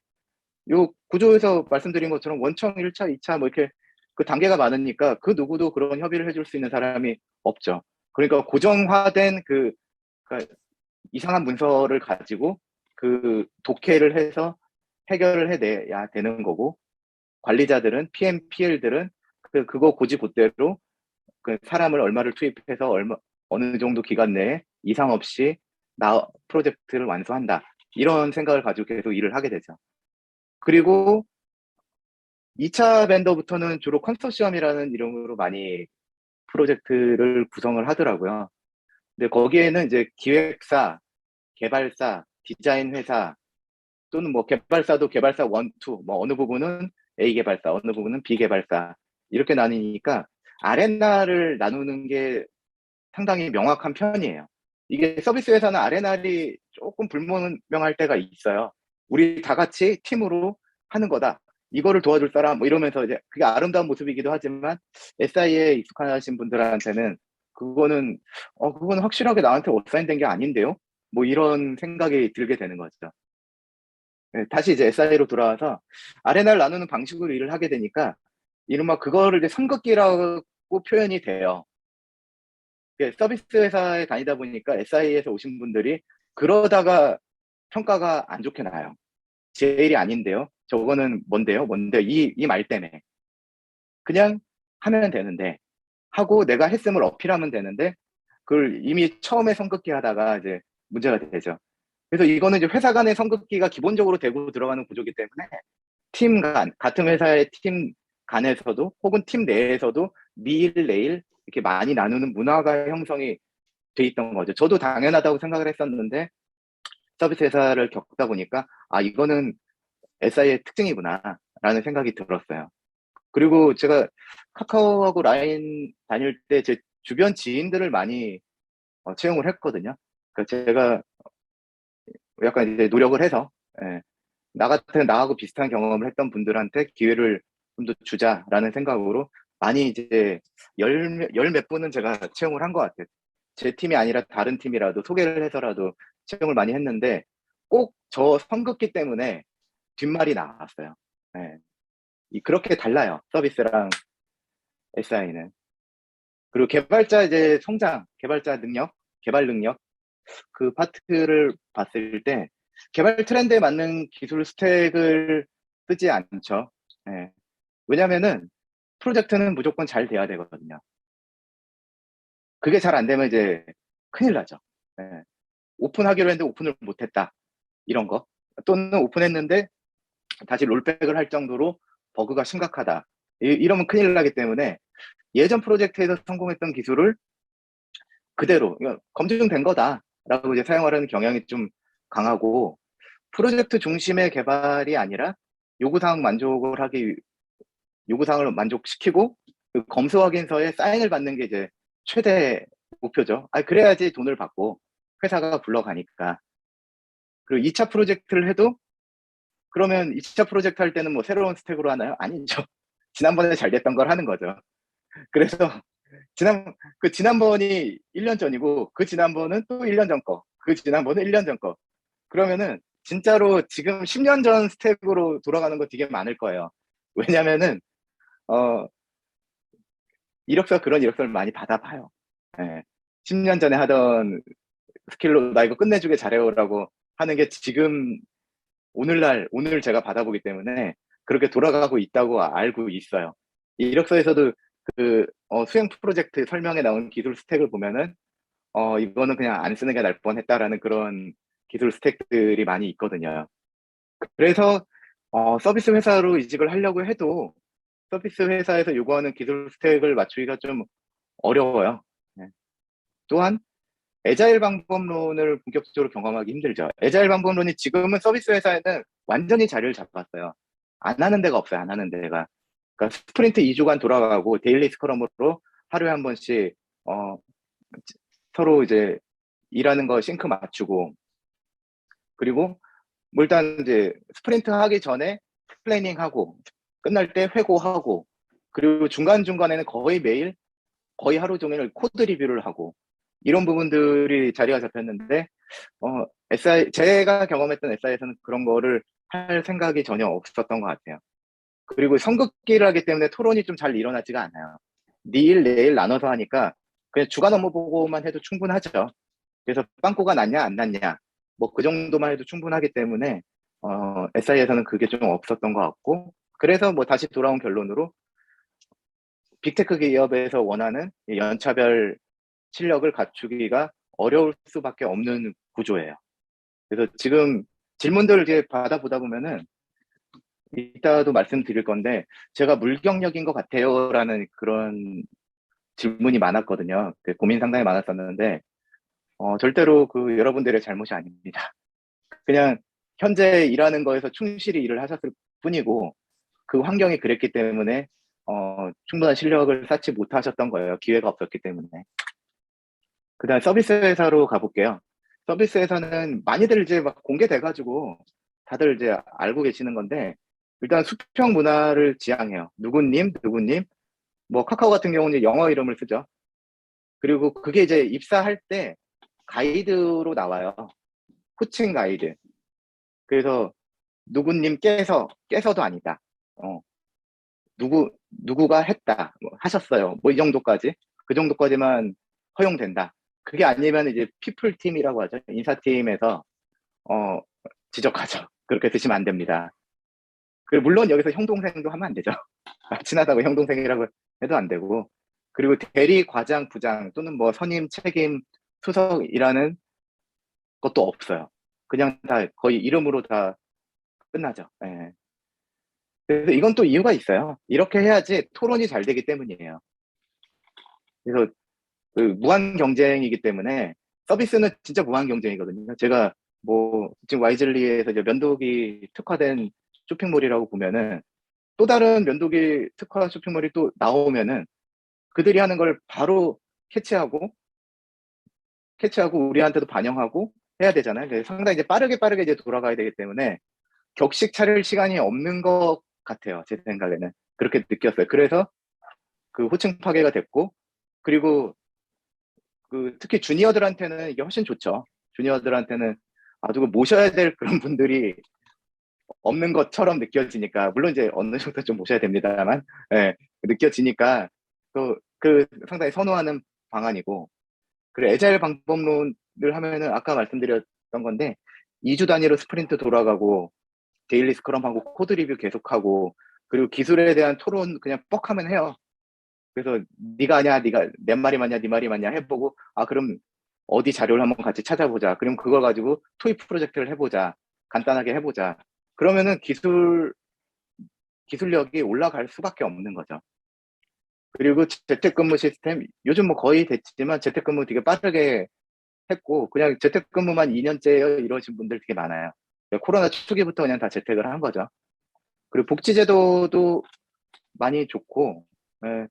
요 구조에서 말씀드린 것처럼 원청 1차, 2차 뭐 이렇게 그 단계가 많으니까 그 누구도 그런 협의를 해줄 수 있는 사람이 없죠. 그러니까 고정화된 그러니까 이상한 문서를 가지고 그 독해를 해서 해결을 해내야 되는 거고, 관리자들은 PM, PL들은 그거 고지고대로 그 사람을 얼마를 투입해서 어느 정도 기간 내에 이상 없이 프로젝트를 완수한다. 이런 생각을 가지고 계속 일을 하게 되죠. 그리고 2차 벤더부터는 주로 컨소시엄이라는 이름으로 많이 프로젝트를 구성을 하더라고요. 근데 거기에는 이제 기획사, 개발사, 디자인 회사, 또는 뭐 개발사도 개발사 1, 2, 뭐 어느 부분은 A 개발사, 어느 부분은 B 개발사, 이렇게 나뉘니까 아레나를 나누는 게 상당히 명확한 편이에요. 이게 서비스 회사는 아레나리 조금 불분명할 때가 있어요. 우리 다 같이 팀으로 하는 거다. 이거를 도와줄 사람, 뭐 이러면서 이제 그게 아름다운 모습이기도 하지만 SI에 익숙하신 분들한테는 그거는 확실하게 나한테 어사인된 게 아닌데요? 뭐 이런 생각이 들게 되는 거죠. 네, 다시 이제 SI로 돌아와서 아레나를 나누는 방식으로 일을 하게 되니까 이른바 그거를 이제 선긋기라고 표현이 돼요. 서비스 회사에 다니다 보니까 SI에서 오신 분들이 그러다가 평가가 안 좋게 나요. 제 일이 아닌데요. 저거는 뭔데요? 뭔데? 이 말 때문에. 그냥 하면 되는데, 하고 내가 했음을 어필하면 되는데, 그걸 이미 처음에 선긋기 하다가 이제 문제가 되죠. 그래서 이거는 이제 회사 간의 선긋기가 기본적으로 되고 들어가는 구조기 때문에 팀 간, 같은 회사의 팀 간에서도 혹은 팀 내에서도 미일, 내일 이렇게 많이 나누는 문화가 형성이 돼 있던 거죠. 저도 당연하다고 생각을 했었는데 서비스 회사를 겪다 보니까 아, 이거는 SI의 특징이구나라는 생각이 들었어요. 그리고 제가 카카오하고 라인 다닐 때 제 주변 지인들을 많이 채용을 했거든요. 그러니까 제가 약간 이제 노력을 해서 예, 나 같은 나하고 비슷한 경험을 했던 분들한테 기회를 좀 더 주자라는 생각으로 많이 이제 열 몇 분은 제가 채용을 한 것 같아요. 제 팀이 아니라 다른 팀이라도 소개를 해서라도 채용을 많이 했는데 꼭 저 성급기 때문에 뒷말이 나왔어요. 예. 그렇게 달라요. 서비스랑 SI는. 그리고 개발자 이제 성장, 개발자 능력, 개발 능력 그 파트를 봤을 때 개발 트렌드에 맞는 기술 스택을 쓰지 않죠. 예. 왜냐면은 프로젝트는 무조건 잘 돼야 되거든요. 그게 잘 안 되면 이제 큰일 나죠. 예. 오픈하기로 했는데 오픈을 못했다. 이런 거. 또는 오픈했는데 다시 롤백을 할 정도로 버그가 심각하다. 이러면 큰일 나기 때문에 예전 프로젝트에서 성공했던 기술을 그대로 이거 검증된 거다라고 이제 사용하려는 경향이 좀 강하고 프로젝트 중심의 개발이 아니라 요구사항 만족을 하기 요구사항을 만족시키고 그 검수 확인서에 사인을 받는 게 이제 최대 목표죠. 아, 그래야지 돈을 받고 회사가 굴러가니까. 그리고 2차 프로젝트를 해도 그러면 2차 프로젝트 할 때는 뭐 새로운 스택으로 하나요? 아니죠. 지난번에 잘 됐던 걸 하는 거죠. 그래서 지난번이 1년 전이고 그 지난번은 또 1년 전 거, 그 지난번은 1년 전 거. 그러면은 진짜로 지금 10년 전 스택으로 돌아가는 거 되게 많을 거예요. 왜냐면은 어 이력서 그런 이력서를 많이 받아봐요. 예. 10년 전에 하던 스킬로 나 이거 끝내주게 잘해요라고 하는 게 지금 오늘 제가 받아보기 때문에 그렇게 돌아가고 있다고 알고 있어요. 이력서에서도 수행 프로젝트 설명에 나온 기술 스택을 보면은 이거는 그냥 안 쓰는 게 나을 뻔했다라는 그런 기술 스택들이 많이 있거든요. 그래서 서비스 회사로 이직을 하려고 해도 서비스 회사에서 요구하는 기술 스택을 맞추기가 좀 어려워요. 네. 또한 애자일 방법론을 본격적으로 경험하기 힘들죠. 애자일 방법론이 지금은 서비스 회사에는 완전히 자리를 잡았어요. 안 하는 데가 없어요. 안 하는 데가. 그러니까 스프린트 2주간 돌아가고 데일리 스크럼으로 하루에 한 번씩 어, 서로 이제 일하는 거 싱크 맞추고 그리고 뭐 일단 이제 스프린트 하기 전에 플래닝 하고 끝날 때 회고하고 그리고 중간중간에는 거의 매일 거의 하루 종일 코드 리뷰를 하고 이런 부분들이 자리가 잡혔는데 제가 경험했던 SI에서는 그런 거를 할 생각이 전혀 없었던 것 같아요. 그리고 선긋기를 하기 때문에 토론이 좀 잘 일어나지가 않아요. 내일 내일 나눠서 하니까 그냥 주간 업무 보고만 해도 충분하죠. 그래서 빵꾸가 났냐 안 났냐 뭐 그 정도만 해도 충분하기 때문에 SI에서는 그게 좀 없었던 것 같고 그래서 뭐 다시 돌아온 결론으로 빅테크 기업에서 원하는 연차별 실력을 갖추기가 어려울 수밖에 없는 구조예요. 그래서 지금 질문들을 이제 받아보다 보면은 이따도 말씀드릴 건데 제가 물경력인 것 같아요라는 그런 질문이 많았거든요. 고민 상당히 많았었는데 절대로 그 여러분들의 잘못이 아닙니다. 그냥 현재 일하는 거에서 충실히 일을 하셨을 뿐이고 그 환경이 그랬기 때문에 충분한 실력을 쌓지 못하셨던 거예요. 기회가 없었기 때문에. 그다음 서비스 회사로 가볼게요. 서비스 회사는 많이들 이제 막 공개돼가지고 다들 이제 알고 계시는 건데 일단 수평 문화를 지향해요. 누구님, 누구님. 뭐 카카오 같은 경우는 영어 이름을 쓰죠. 그리고 그게 이제 입사할 때 가이드로 나와요. 호칭 가이드. 그래서 누구님께서도 아니다. 어, 누구가 했다. 뭐 하셨어요. 뭐 이 정도까지. 그 정도까지만 허용된다. 그게 아니면 이제 피플 팀이라고 하죠. 인사팀에서 어, 지적하죠. 그렇게 쓰시면 안 됩니다. 물론 여기서 형 동생도 하면 안 되죠. 친하다고 형 동생이라고 해도 안 되고, 그리고 대리 과장 부장 또는 뭐 선임 책임 수석이라는 것도 없어요. 그냥 다 거의 이름으로 다 끝나죠. 예. 그래서 이건 또 이유가 있어요. 이렇게 해야지 토론이 잘 되기 때문이에요. 그래서 그 무한 경쟁이기 때문에 서비스는 진짜 무한 경쟁이거든요. 제가 뭐 지금 와이즐리에서 이제 면도기 특화된 쇼핑몰이라고 보면은 또 다른 면도기 특화 쇼핑몰이 또 나오면은 그들이 하는 걸 바로 캐치하고 우리한테도 반영하고 해야 되잖아요. 그래서 상당히 이제 빠르게 이제 돌아가야 되기 때문에 격식 차릴 시간이 없는 것 같아요. 제 생각에는. 그렇게 느꼈어요. 그래서 그 호칭 파괴가 됐고, 그리고 그 특히 주니어들한테는 이게 훨씬 좋죠. 주니어들한테는 누구 모셔야 될 그런 분들이 없는 것처럼 느껴지니까, 물론 이제 어느 정도 좀 모셔야 됩니다만, 예, 느껴지니까 그 상당히 선호하는 방안이고, 그리고 애자일 방법론을 하면은 아까 말씀드렸던 건데 2주 단위로 스프린트 돌아가고 데일리 스크럼하고 코드 리뷰 계속하고, 그리고 기술에 대한 토론 그냥 뻑 하면 해요. 그래서 네가 아냐, 네가 내 말이 맞냐, 네 말이 맞냐 해보고, 그럼 어디 자료를 한번 같이 찾아보자. 그럼 그걸 가지고 토익 프로젝트를 해보자. 간단하게 해보자. 그러면은 기술력이 올라갈 수밖에 없는 거죠. 그리고 재택근무 시스템 요즘 뭐 거의 됐지만 재택근무 되게 빠르게 했고, 그냥 재택근무만 2년째요 이러신 분들 되게 많아요. 코로나 초기부터 그냥 다 재택을 한 거죠. 그리고 복지제도도 많이 좋고, 예,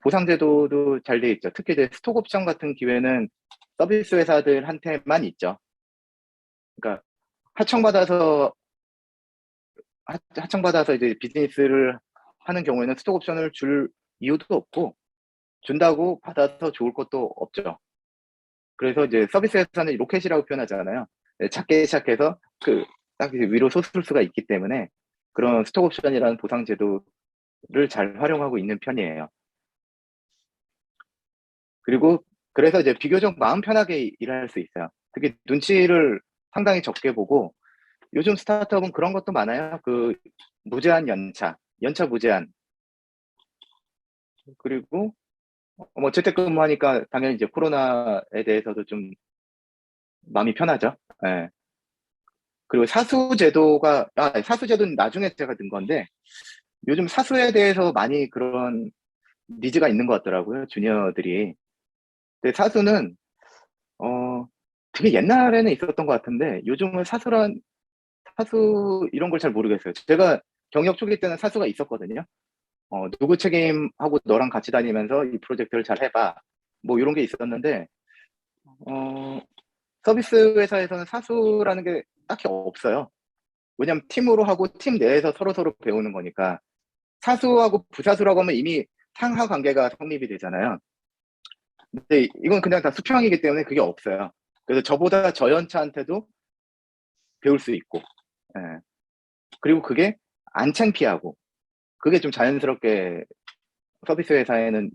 보상제도도 잘 돼 있죠. 특히 이제 스톡옵션 같은 기회는 서비스 회사들한테만 있죠. 그러니까 하청받아서 하청받아서 이제 비즈니스를 하는 경우에는 스톡옵션을 줄 이유도 없고, 준다고 받아서 좋을 것도 없죠. 그래서 이제 서비스 회사는 로켓이라고 표현하잖아요. 네, 작게 시작해서 딱 이제 위로 솟을 수가 있기 때문에 그런 스톡옵션이라는 보상 제도를 잘 활용하고 있는 편이에요. 그리고 그래서 이제 비교적 마음 편하게 일할 수 있어요. 특히 눈치를 상당히 적게 보고, 요즘 스타트업은 그런 것도 많아요. 그 무제한 연차 무제한. 그리고 뭐 재택근무하니까 당연히 이제 코로나에 대해서도 좀 마음이 편하죠. 예. 그리고 사수제도는 나중에 제가 든 건데, 요즘 사수에 대해서 많이 그런 니즈가 있는 것 같더라고요, 주니어들이. 근데 사수는, 되게 옛날에는 있었던 것 같은데, 요즘은 사수 이런 걸 잘 모르겠어요. 제가 경력 초기 때는 사수가 있었거든요. 누구 책임하고 너랑 같이 다니면서 이 프로젝트를 잘 해봐. 뭐 이런 게 있었는데, 어, 서비스 회사에서는 사수라는 게 딱히 없어요. 왜냐면 팀으로 하고 팀 내에서 서로서로 배우는 거니까. 사수하고 부사수라고 하면 이미 상하 관계가 성립이 되잖아요. 근데 이건 그냥 다 수평이기 때문에 그게 없어요. 그래서 저보다 저연차한테도 배울 수 있고, 예. 그리고 그게 안 창피하고, 그게 좀 자연스럽게 서비스 회사에는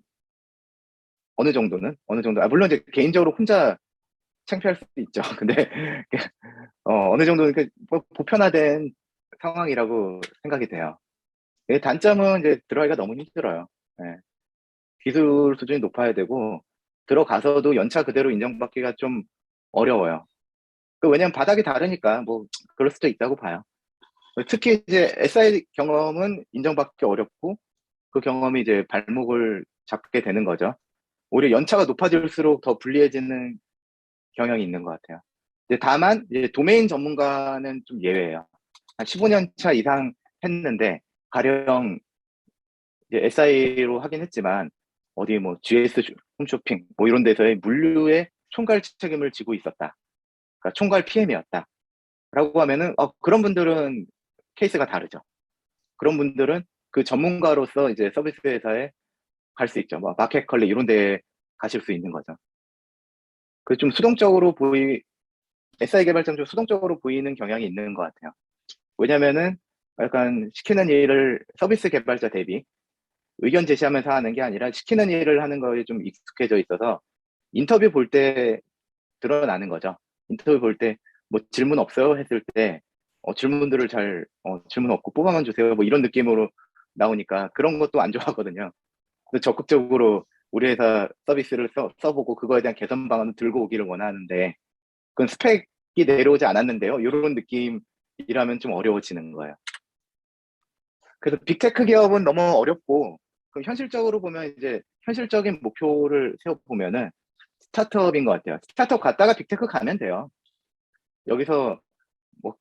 어느 정도, 물론 이제 개인적으로 혼자 창피할 수도 있죠. 근데 어느 정도는 보편화된 상황이라고 생각이 돼요. 단점은 이제 들어가기가 너무 힘들어요. 예. 기술 수준이 높아야 되고, 들어가서도 연차 그대로 인정받기가 좀 어려워요. 왜냐면 바닥이 다르니까 뭐 그럴 수도 있다고 봐요. 특히 이제 SI 경험은 인정받기 어렵고, 그 경험이 이제 발목을 잡게 되는 거죠. 오히려 연차가 높아질수록 더 불리해지는 경향이 있는 것 같아요. 이제 다만 이제 도메인 전문가는 좀 예외예요. 한 15년 차 이상 했는데, 가령 이제 SI로 하긴 했지만 어디 뭐 GS 홈쇼핑 뭐 이런 데서의 물류의 총괄 책임을 지고 있었다. 그러니까 총괄 PM이었다. 라고 하면은 그런 분들은 케이스가 다르죠. 그런 분들은 그 전문가로서 이제 서비스 회사에 갈 수 있죠. 뭐 마켓컬리 이런 데 가실 수 있는 거죠. 그 좀 SI 개발자는 좀 수동적으로 보이는 경향이 있는 것 같아요. 왜냐면은 약간 시키는 일을 서비스 개발자 대비 의견 제시하면서 하는 게 아니라 시키는 일을 하는 거에 좀 익숙해져 있어서 인터뷰 볼 때 드러나는 거죠. 인터뷰 볼 때 뭐 질문 없어요? 했을 때 질문들을 질문 없고 뽑아만 주세요. 뭐 이런 느낌으로 나오니까 그런 것도 안 좋아하거든요. 그래서 적극적으로 우리 회사 서비스를 써보고 그거에 대한 개선 방안을 들고 오기를 원하는데 그건 스펙이 내려오지 않았는데요. 이런 느낌이라면 좀 어려워지는 거예요. 그래서 빅테크 기업은 너무 어렵고 그럼 현실적으로 보면 이제 현실적인 목표를 세워보면은 스타트업인 것 같아요. 스타트업 갔다가 빅테크 가면 돼요. 여기서 뭐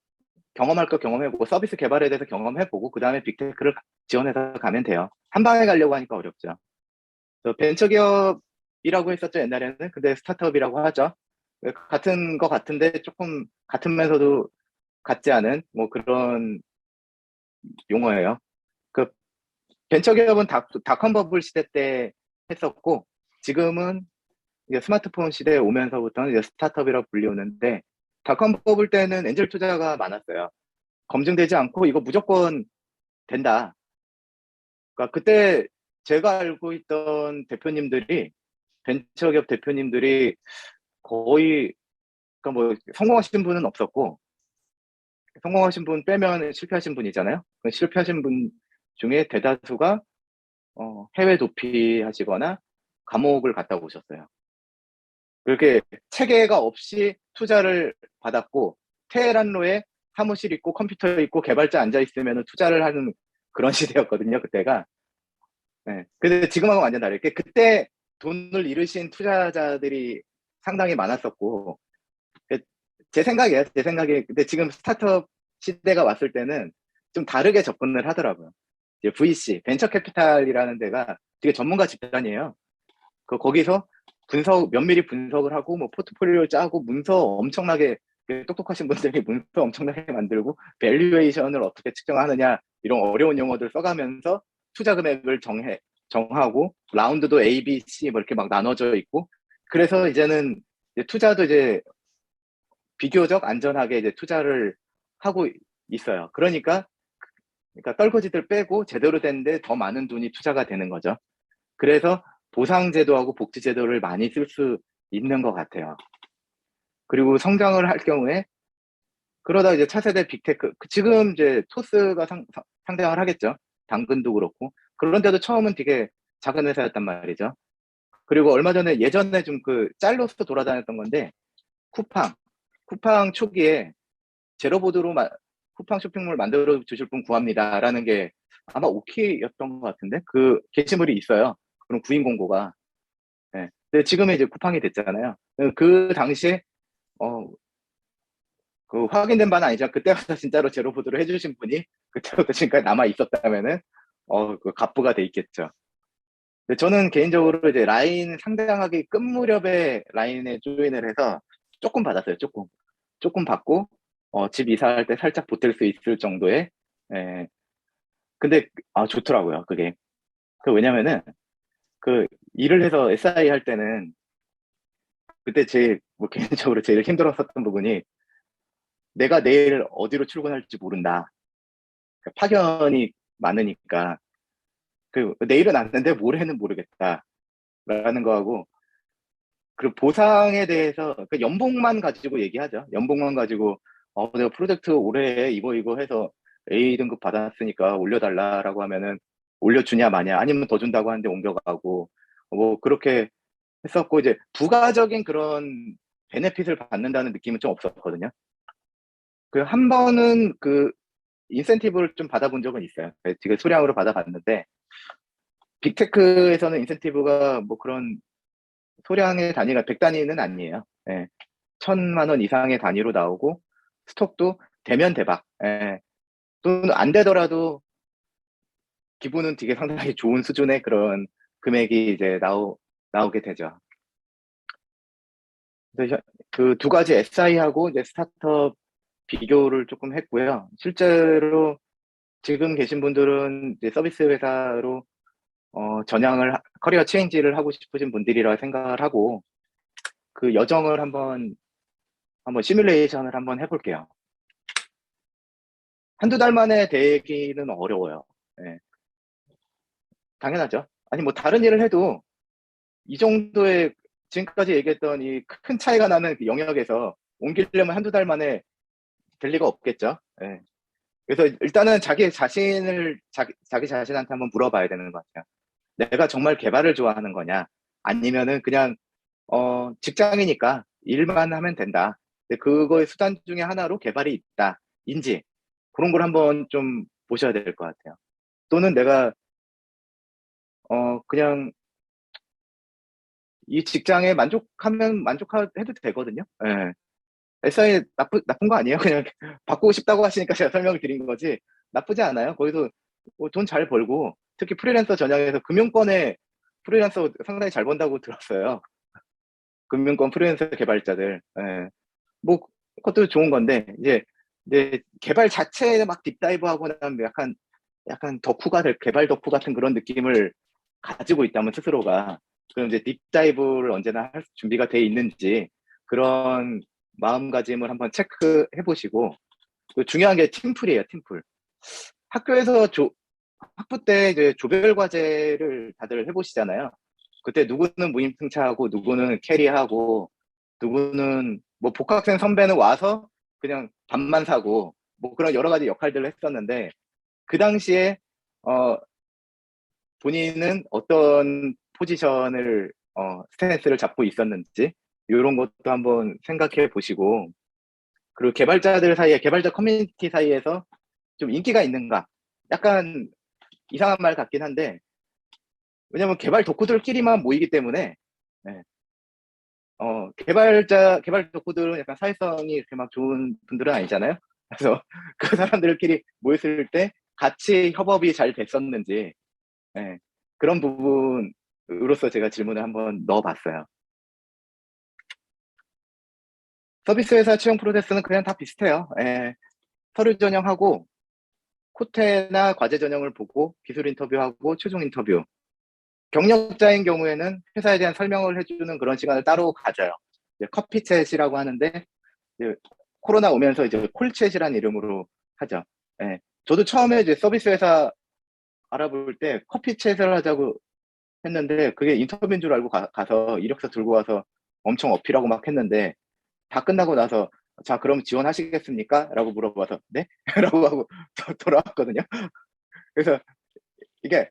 경험할 거 경험해보고 서비스 개발에 대해서 경험해보고 그 다음에 빅테크를 지원해서 가면 돼요. 한 방에 가려고 하니까 어렵죠. 그래서 벤처기업이라고 했었죠 옛날에는. 근데 스타트업이라고 하죠. 같은 거 같은데 조금 같으면서도 같지 않은 뭐 그런 용어예요. 그 벤처기업은 닷컴 버블 시대 때 했었고 지금은 이제 스마트폰 시대에 오면서부터는 이제 스타트업이라고 불리우는데 닷컴 버블 때는 엔젤 투자가 많았어요. 검증되지 않고 이거 무조건 된다. 그러니까 그때 제가 알고 있던 대표님들이 벤처기업 대표님들이 거의 그러니까 뭐 성공하신 분은 없었고 성공하신 분 빼면 실패하신 분이잖아요. 그 실패하신 분 중에 대다수가 해외 도피하시거나 감옥을 갔다 오셨어요. 그렇게 체계가 없이 투자를 받았고 테헤란로에 사무실 있고 컴퓨터 있고 개발자 앉아 있으면 투자를 하는 그런 시대였거든요. 그때가. 네. 근데 지금하고 완전 다르게 그때 돈을 잃으신 투자자들이 상당히 많았었고 제 생각이에요. 제 생각에. 근데 지금 스타트업 시대가 왔을 때는 좀 다르게 접근을 하더라고요. 이제 VC, 벤처 캐피탈이라는 데가 되게 전문가 집단이에요. 거기서 면밀히 분석을 하고, 뭐, 포트폴리오를 짜고, 문서 엄청나게, 똑똑하신 분들이 문서 엄청나게 만들고, 밸류에이션을 어떻게 측정하느냐, 이런 어려운 용어들 써가면서 투자 금액을 정하고, 라운드도 A, B, C, 뭐 이렇게 막 나눠져 있고, 그래서 이제는 이제 투자도 이제 비교적 안전하게 이제 투자를 하고 있어요. 그러니까 떨거지들 빼고 제대로 된데 더 많은 돈이 투자가 되는 거죠. 그래서 보상제도하고 복지제도를 많이 쓸 수 있는 것 같아요. 그리고 성장을 할 경우에 그러다 이제 차세대 빅테크 지금 이제 토스가 상장을 하겠죠. 당근도 그렇고 그런데도 처음은 되게 작은 회사였단 말이죠. 그리고 얼마 전에 예전에 좀 그 짤로서 돌아다녔던 건데 쿠팡 초기에 제로보드로 쿠팡 쇼핑몰 만들어 주실 분 구합니다라는 게 아마 오키였던 것 같은데 그 게시물이 있어요. 그런 구인 공고가. 네. 근데 지금은 이제 쿠팡이 됐잖아요. 그 당시에 그 확인된 바는 아니지만 그때부터 진짜로 제로보드로 해주신 분이 그때부터 지금까지 남아 있었다면은 그 갑부가 돼 있겠죠. 근데 저는 개인적으로 이제 라인 상장하기 끝 무렵에 라인에 조인을 해서 조금 받았어요. 조금 받고 집 이사할 때 살짝 보탤 수 있을 정도의 예. 근데 좋더라고요. 그게. 왜냐면은 그 일을 해서 SI 할 때는 그때 제일 뭐 개인적으로 제일 힘들었었던 부분이 내가 내일 어디로 출근할지 모른다. 파견이 많으니까 내일은 왔는데 모레는 모르겠다라는 거하고 그리고 보상에 대해서 연봉만 가지고 얘기하죠. 연봉만 가지고 내가 프로젝트 올해 이거 해서 A 등급 받았으니까 올려달라라고 하면은 올려주냐 마냐 아니면 더 준다고 하는데 옮겨가고 뭐 그렇게 했었고 이제 부가적인 그런 베네핏을 받는다는 느낌은 좀 없었거든요. 한 번은 인센티브를 좀 받아본 적은 있어요. 지금 수량으로 받아봤는데 빅테크에서는 인센티브가 뭐 그런 소량의 단위가 100단위는 아니에요. 예. 1000만 원 이상의 단위로 나오고 스톡도 되면 대박. 예. 또는 안 되더라도 기분은 되게 상당히 좋은 수준의 그런 금액이 이제 나오게 되죠. 그래서 그 두 가지 SI하고 이제 스타트업 비교를 조금 했고요. 실제로 지금 계신 분들은 이제 서비스 회사로 커리어 체인지를 하고 싶으신 분들이라 생각을 하고 그 여정을 한번 시뮬레이션을 한번 해볼게요. 한두 달 만에 되기는 어려워요. 예. 당연하죠. 아니, 뭐, 다른 일을 해도 이 정도의 지금까지 얘기했던 이 큰 차이가 나는 그 영역에서 옮기려면 한두 달 만에 될 리가 없겠죠. 예. 그래서 일단은 자기 자신한테 한번 물어봐야 되는 것 같아요. 내가 정말 개발을 좋아하는 거냐? 아니면은 그냥 직장이니까 일만 하면 된다. 근데 그거의 수단 중에 하나로 개발이 있다. 인지 그런 걸 한번 좀 보셔야 될 것 같아요. 또는 내가 그냥 이 직장에 만족하면 만족해도 되거든요. 예. SI 나쁜 거 아니에요? 그냥 바꾸고 싶다고 하시니까 제가 설명을 드린 거지. 나쁘지 않아요. 거기서 돈 잘 벌고 특히 프리랜서 전형에서 금융권에 프리랜서 상당히 잘 번다고 들었어요. 금융권 프리랜서 개발자들. 예. 뭐 그것도 좋은 건데 이제 개발 자체에 막 딥다이브 하고 나면 약간 개발 덕후 같은 그런 느낌을 가지고 있다면 스스로가 그럼 이제 딥다이브를 언제나 할 준비가 돼 있는지 그런 마음가짐을 한번 체크해 보시고 그 중요한 게 팀플이에요, 팀플. 학교에서 학부 때 이제 조별 과제를 다들 해보시잖아요. 그때 누구는 무임승차하고 누구는 캐리하고 누구는 뭐 복학생 선배는 와서 그냥 밥만 사고 뭐 그런 여러 가지 역할들을 했었는데 그 당시에 어 본인은 어떤 포지션을 스탠스를 잡고 있었는지 이런 것도 한번 생각해 보시고 그리고 개발자들 사이에 개발자 커뮤니티 사이에서 좀 인기가 있는가 약간 이상한 말 같긴 한데 왜냐면 개발 덕후들끼리만 모이기 때문에 네. 개발 덕후들은 약간 사회성이 이렇게 막 좋은 분들은 아니잖아요. 그래서 그 사람들끼리 모였을 때 같이 협업이 잘 됐었는지 네. 그런 부분으로서 제가 질문을 한번 넣어봤어요. 서비스 회사 채용 프로세스는 그냥 다 비슷해요. 예. 서류 전형하고 코테나 과제 전형을 보고 기술 인터뷰하고 최종 인터뷰. 경력자인 경우에는 회사에 대한 설명을 해주는 그런 시간을 따로 가져요. 이제 커피챗이라고 하는데 이제 코로나 오면서 이제 콜챗이라는 이름으로 하죠. 예. 저도 처음에 이제 서비스 회사 알아볼 때 커피챗을 하자고 했는데 그게 인터뷰인 줄 알고 가서 이력서 들고 와서 엄청 어필하고 막 했는데 다 끝나고 나서 자 그럼 지원하시겠습니까? 라고 물어봐서 네? 라고 하고 돌아왔거든요. 그래서 이게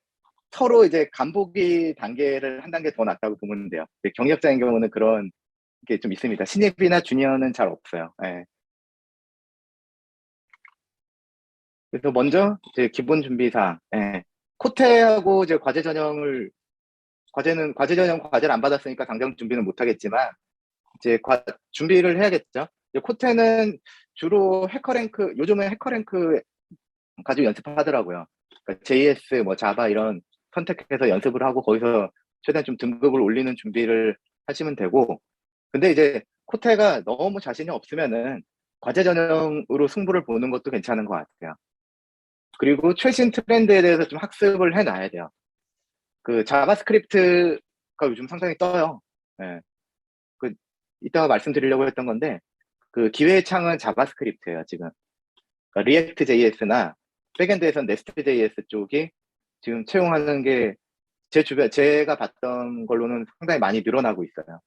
서로 이제 간보기 단계를 한 단계 더 낫다고 보면 돼요. 경력자인 경우는 그런 게 좀 있습니다. 신입이나 주니어는 잘 없어요. 예. 그래서 먼저 이제 기본 준비사항, 예. 코테하고 이제 과제 전형을 과제 전형 과제를 안 받았으니까 당장 준비는 못 하겠지만 이제 준비를 해야겠죠. 이제 코테는 주로 해커랭크 요즘은 해커랭크 가지고 연습하더라고요. 그러니까 JS, 뭐 자바 이런 선택해서 연습을 하고 거기서 최대한 좀 등급을 올리는 준비를 하시면 되고 근데 이제 코테가 너무 자신이 없으면은 과제 전형으로 승부를 보는 것도 괜찮은 것 같아요. 그리고 최신 트렌드에 대해서 좀 학습을 해놔야 돼요. 그 자바스크립트가 요즘 상당히 떠요. 예. 그 이따가 말씀드리려고 했던 건데 그 기회의 창은 자바스크립트예요, 지금. 그러니까 리액트 JS나 백엔드에서는 네스트 JS 쪽이 지금 채용하는 게 제가 봤던 걸로는 상당히 많이 늘어나고 있어요.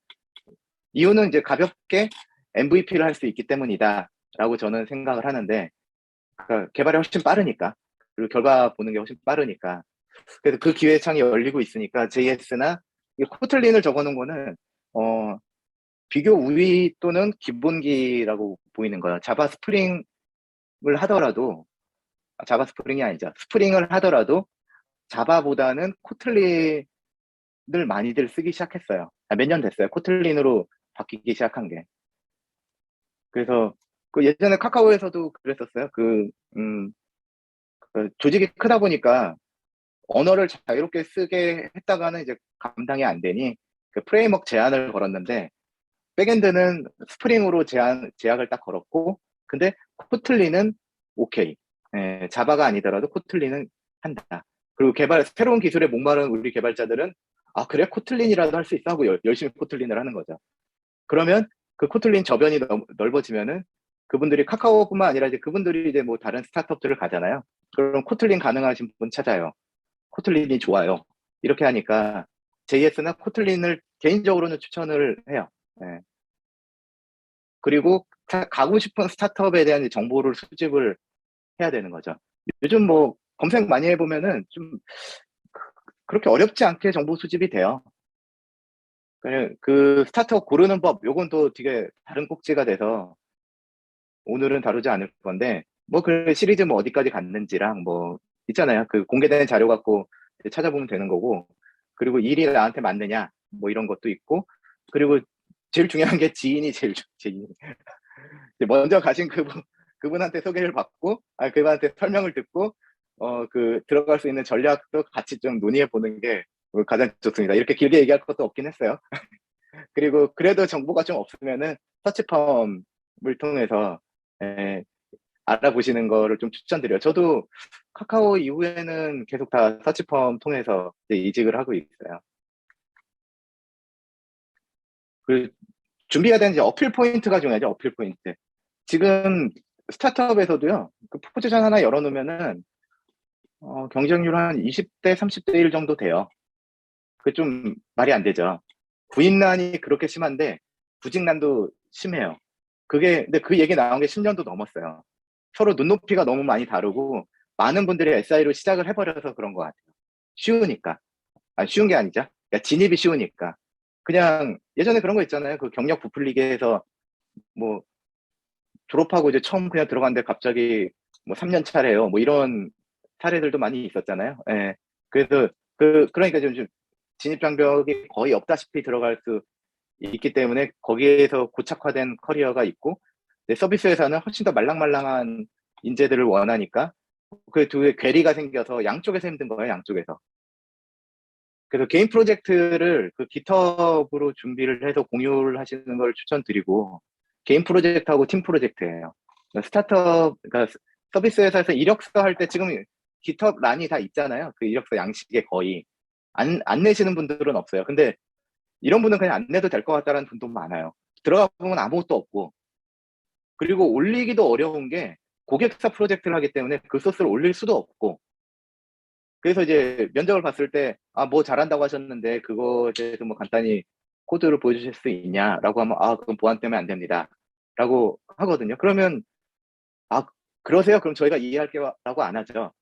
이유는 이제 가볍게 MVP를 할 수 있기 때문이다라고 저는 생각을 하는데 그러니까 개발이 훨씬 빠르니까 그리고 결과 보는 게 훨씬 빠르니까 그래서 그 기회 창이 열리고 있으니까 JS나 코틀린을 적어놓은 거는 비교 우위 또는 기본기라고 보이는 거예요. 자바 스프링을 하더라도 자바 스프링이 아니죠. 스프링을 하더라도 자바보다는 코틀린을 많이들 쓰기 시작했어요. 몇 년 됐어요. 코틀린으로 바뀌기 시작한 게. 그래서 그 예전에 카카오에서도 그랬었어요. 그 조직이 크다 보니까 언어를 자유롭게 쓰게 했다가는 이제 감당이 안 되니 그 프레임워크 제한을 걸었는데 백엔드는 스프링으로 제약을 딱 걸었고 근데 코틀린은 오케이. 예, 자바가 아니더라도 코틀린은 한다. 그리고 새로운 기술에 목마른 우리 개발자들은 아 그래 코틀린이라도 할 수 있어 하고 열심히 코틀린을 하는 거죠. 그러면 그 코틀린 저변이 넓어지면은 그분들이 카카오뿐만 아니라 이제 그분들이 이제 뭐 다른 스타트업들을 가잖아요. 그럼 코틀린 가능하신 분 찾아요. 코틀린이 좋아요. 이렇게 하니까 JS나 코틀린을 개인적으로는 추천을 해요. 예. 그리고 가고 싶은 스타트업에 대한 정보를 수집을 해야 되는 거죠. 요즘 뭐 검색 많이 해보면은 좀 그렇게 어렵지 않게 정보 수집이 돼요. 그냥 그 스타트업 고르는 법, 요건 또 되게 다른 꼭지가 돼서 오늘은 다루지 않을 건데, 뭐 그 시리즈 뭐 어디까지 갔는지랑 뭐 있잖아요. 그 공개된 자료 갖고 찾아보면 되는 거고, 그리고 일이 나한테 맞느냐, 뭐 이런 것도 있고, 그리고 제일 중요한 게 지인이 지인. 먼저 가신 그분한테 소개를 받고, 그분한테 설명을 듣고, 들어갈 수 있는 전략도 같이 좀 논의해 보는 게 가장 좋습니다. 이렇게 길게 얘기할 것도 없긴 했어요. 그리고 그래도 정보가 좀 없으면은 서치펌을 통해서 에, 알아보시는 거를 좀 추천드려요. 저도 카카오 이후에는 계속 다 서치펌 통해서 이제 이직을 하고 있어요. 그 준비가 된 이제 어필 포인트가 중요하죠. 어필 포인트. 지금 스타트업에서도요. 그 포지션 하나 열어놓으면은 경쟁률 한 20대, 30대 1 정도 돼요. 그 좀 말이 안 되죠. 부인난이 그렇게 심한데 부직난도 심해요. 근데 그 얘기 나온 게 10년도 넘었어요. 서로 눈높이가 너무 많이 다르고 많은 분들이 SI로 시작을 해버려서 그런 것 같아요. 쉬우니까. 쉬운 게 아니죠. 그러니까 진입이 쉬우니까. 그냥 예전에 그런 거 있잖아요. 그 경력 부풀리기에서 뭐 졸업하고 이제 처음 그냥 들어갔는데 갑자기 뭐 3년 차래요. 뭐 이런 사례들도 많이 있었잖아요. 예. 그래서 그러니까 좀 진입 장벽이 거의 없다시피 들어갈 수 있기 때문에 거기에서 고착화된 커리어가 있고, 서비스 회사는 훨씬 더 말랑말랑한 인재들을 원하니까 그 두 개 괴리가 생겨서 양쪽에서 힘든 거예요, 양쪽에서. 그래서 개인 프로젝트를 그 깃허브로 준비를 해서 공유를 하시는 걸 추천드리고, 개인 프로젝트하고 팀 프로젝트예요. 그러니까 서비스 회사에서 이력서 할 때 지금 깃허브 란이 다 있잖아요. 그 이력서 양식에 거의. 안 내시는 분들은 없어요. 근데 이런 분은 그냥 안 내도 될 것 같다는 분도 많아요. 들어가 보면 아무것도 없고, 그리고 올리기도 어려운 게 고객사 프로젝트를 하기 때문에 그 소스를 올릴 수도 없고, 그래서 이제 면접을 봤을 때, 뭐 잘한다고 하셨는데, 그거에 대해서 뭐 간단히 코드를 보여주실 수 있냐라고 하면, 그건 보안 때문에 안 됩니다. 라고 하거든요. 그러면, 아, 그러세요? 그럼 저희가 이해할게요. 라고 안 하죠.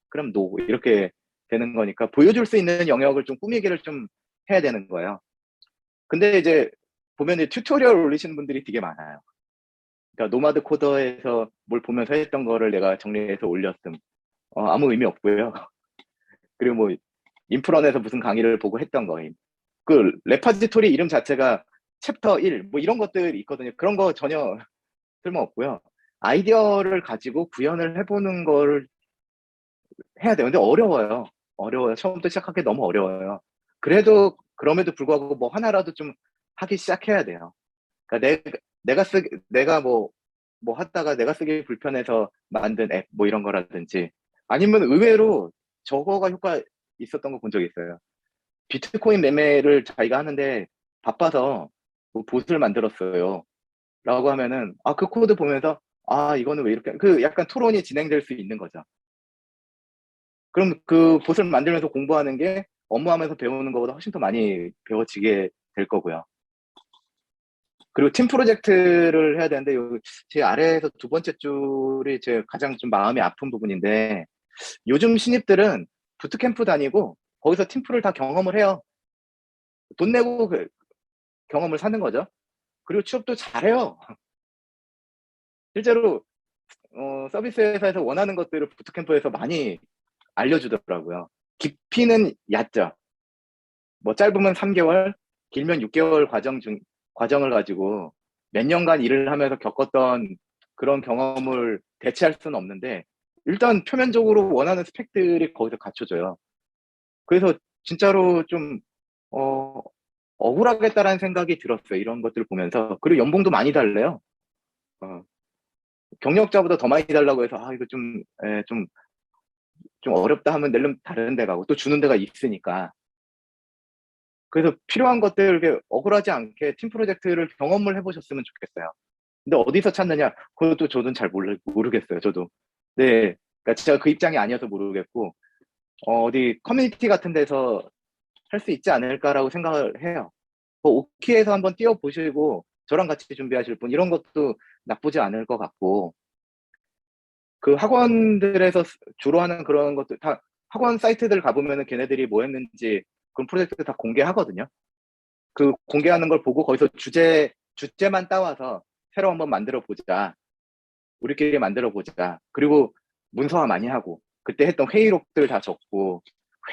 그럼 노. 이렇게 되는 거니까, 보여줄 수 있는 영역을 좀 꾸미기를 좀 해야 되는 거예요. 근데 이제 보면 튜토리얼 올리시는 분들이 되게 많아요. 그러니까 노마드 코더에서 뭘 보면서 했던 거를 내가 정리해서 올렸음. 아무 의미 없고요. 그리고 뭐 인프런에서 무슨 강의를 보고 했던 거임. 그 레파지토리 이름 자체가 챕터 1, 뭐 이런 것들이 있거든요. 그런 거 전혀 쓸모없고요. 아이디어를 가지고 구현을 해보는 거를 해야 돼요. 근데 어려워요. 어려워요. 처음부터 시작하기 너무 어려워요. 그럼에도 불구하고 뭐 하나라도 좀 하기 시작해야 돼요. 그러니까 내가 뭐 하다가 내가 쓰기 불편해서 만든 앱 뭐 이런 거라든지, 아니면 의외로 저거가 효과 있었던 거 본 적 있어요. 비트코인 매매를 자기가 하는데 바빠서 뭐 봇을 만들었어요. 라고 하면은, 그 코드 보면서, 이거는 왜 이렇게, 약간 토론이 진행될 수 있는 거죠. 그럼 그 봇을 만들면서 공부하는 게 업무하면서 배우는 것보다 훨씬 더 많이 배워지게 될 거고요. 그리고 팀 프로젝트를 해야 되는데, 제 아래에서 두 번째 줄이 제 가장 좀 마음이 아픈 부분인데, 요즘 신입들은 부트캠프 다니고 거기서 팀플을 다 경험을 해요. 돈 내고 그 경험을 사는 거죠. 그리고 취업도 잘해요. 실제로 서비스 회사에서 원하는 것들을 부트캠프에서 많이 알려주더라고요. 깊이는 얕죠. 뭐 짧으면 3개월, 길면 6개월 과정을 가지고 몇 년간 일을 하면서 겪었던 그런 경험을 대체할 수는 없는데, 일단 표면적으로 원하는 스펙들이 거기서 갖춰져요. 그래서 진짜로 좀 어, 억울하겠다라는 생각이 들었어요. 이런 것들을 보면서. 그리고 연봉도 많이 달래요. 어, 경력자보다 더 많이 달라고 해서 이거 좀 어렵다 하면 낼름 다른 데 가고 또 주는 데가 있으니까. 그래서 필요한 것들 이렇게 억울하지 않게 팀 프로젝트를 경험을 해보셨으면 좋겠어요. 근데 어디서 찾느냐? 그것도 저는 잘 모르겠어요. 저도. 네. 그러니까 제가 그 입장이 아니어서 모르겠고, 어디 커뮤니티 같은 데서 할 수 있지 않을까라고 생각을 해요. 오키에서 한번 뛰어보시고 저랑 같이 준비하실 분 이런 것도 나쁘지 않을 것 같고 그 학원들에서 주로 하는 그런 것들 다 학원 사이트들 가보면은 걔네들이 뭐 했는지 그런 프로젝트 다 공개하거든요. 그 공개하는 걸 보고 거기서 주제만 따와서 새로 한번 만들어 보자. 우리끼리 만들어 보자. 그리고 문서화 많이 하고 그때 했던 회의록들 다 적고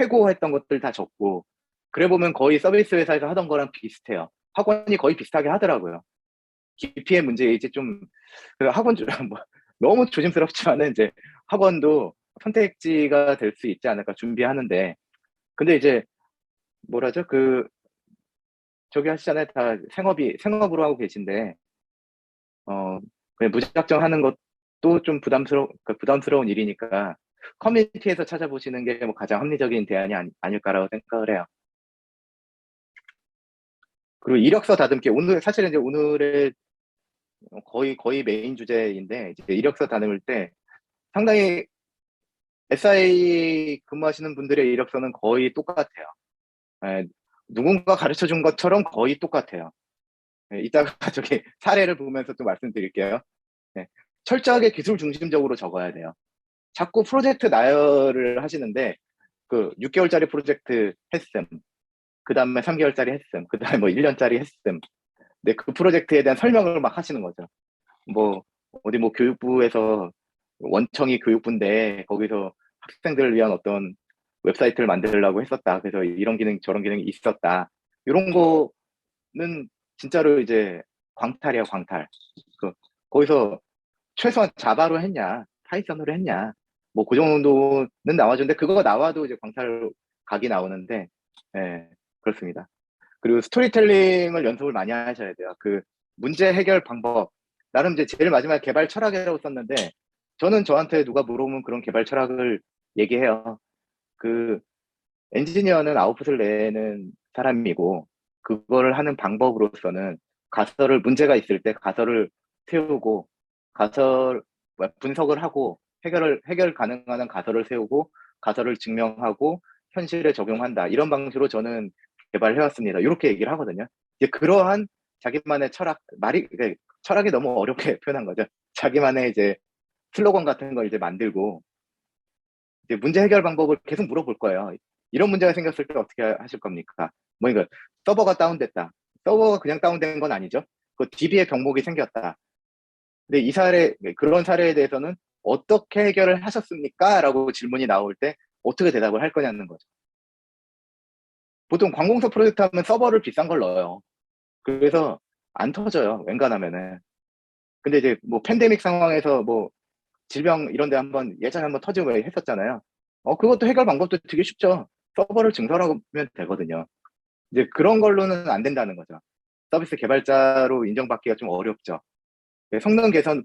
회고했던 것들 다 적고 그래 보면 거의 서비스 회사에서 하던 거랑 비슷해요. 학원이 거의 비슷하게 하더라고요. 기피의 문제 이제 좀 학원 뭐, 너무 조심스럽지만은 이제 학원도 선택지가 될 수 있지 않을까 준비하는데 근데 이제 뭐라죠 저기 하시잖아요. 다 생업으로 하고 계신데 그냥 무작정 하는 것도 좀 부담스러운 일이니까 커뮤니티에서 찾아보시는 게 뭐 가장 합리적인 대안이 아닐까라고 생각을 해요. 그리고 이력서 다듬기 오늘 사실은 이제 오늘의 거의 메인 주제인데 이제 이력서 다듬을 때 상당히 SI 근무하시는 분들의 이력서는 거의 똑같아요. 예, 누군가 가르쳐 준 것처럼 거의 똑같아요. 예, 이따가 저기 사례를 보면서 또 말씀드릴게요. 예, 철저하게 기술 중심적으로 적어야 돼요. 자꾸 프로젝트 나열을 하시는데 그 6개월짜리 프로젝트 했음, 그 다음에 3개월짜리 했음, 그 다음에 뭐 1년짜리 했음. 근데 그 프로젝트에 대한 설명을 막 하시는 거죠. 뭐 어디 뭐 교육부에서 원청이 교육부인데 거기서 학생들을 위한 어떤 웹사이트를 만들려고 했었다. 그래서 이런 기능 저런 기능이 있었다. 이런 거는 진짜로 이제 광탈이야 광탈. 그 거기서 최소한 자바로 했냐, 파이썬으로 했냐, 뭐 그 정도는 나와주는데 그거 나와도 이제 광탈 각이 나오는데, 예, 그렇습니다. 그리고 스토리텔링을 연습을 많이 하셔야 돼요. 그 문제 해결 방법 나름 이제 제일 마지막에 개발 철학이라고 썼는데 저는 저한테 누가 물어보면 그런 개발 철학을 얘기해요. 그 엔지니어는 아웃풋을 내는 사람이고 그거를 하는 방법으로서는 문제가 있을 때 가설을 세우고 가설 분석을 하고 해결 가능한 가설을 세우고 가설을 증명하고 현실에 적용한다. 이런 방식으로 저는 개발해왔습니다. 이렇게 얘기를 하거든요. 이제 그러한 자기만의 철학이 너무 어렵게 표현한 거죠. 자기만의 이제 슬로건 같은 걸 이제 만들고 이제 문제 해결 방법을 계속 물어볼 거예요. 이런 문제가 생겼을 때 어떻게 하실 겁니까? 뭐 이거 서버가 다운됐다. 서버가 그냥 다운된 건 아니죠. 그 DB에 병목이 생겼다. 근데 그런 사례에 대해서는 어떻게 해결을 하셨습니까? 라고 질문이 나올 때 어떻게 대답을 할 거냐는 거죠. 보통 관공서 프로젝트 하면 서버를 비싼 걸 넣어요. 그래서 안 터져요. 웬간하면은. 근데 이제 뭐 팬데믹 상황에서 뭐 질병 이런 데 예전에 한번 터지고 했었잖아요. 그것도 해결 방법도 되게 쉽죠. 서버를 증설하면 되거든요. 이제 그런 걸로는 안 된다는 거죠. 서비스 개발자로 인정받기가 좀 어렵죠. 네, 성능 개선,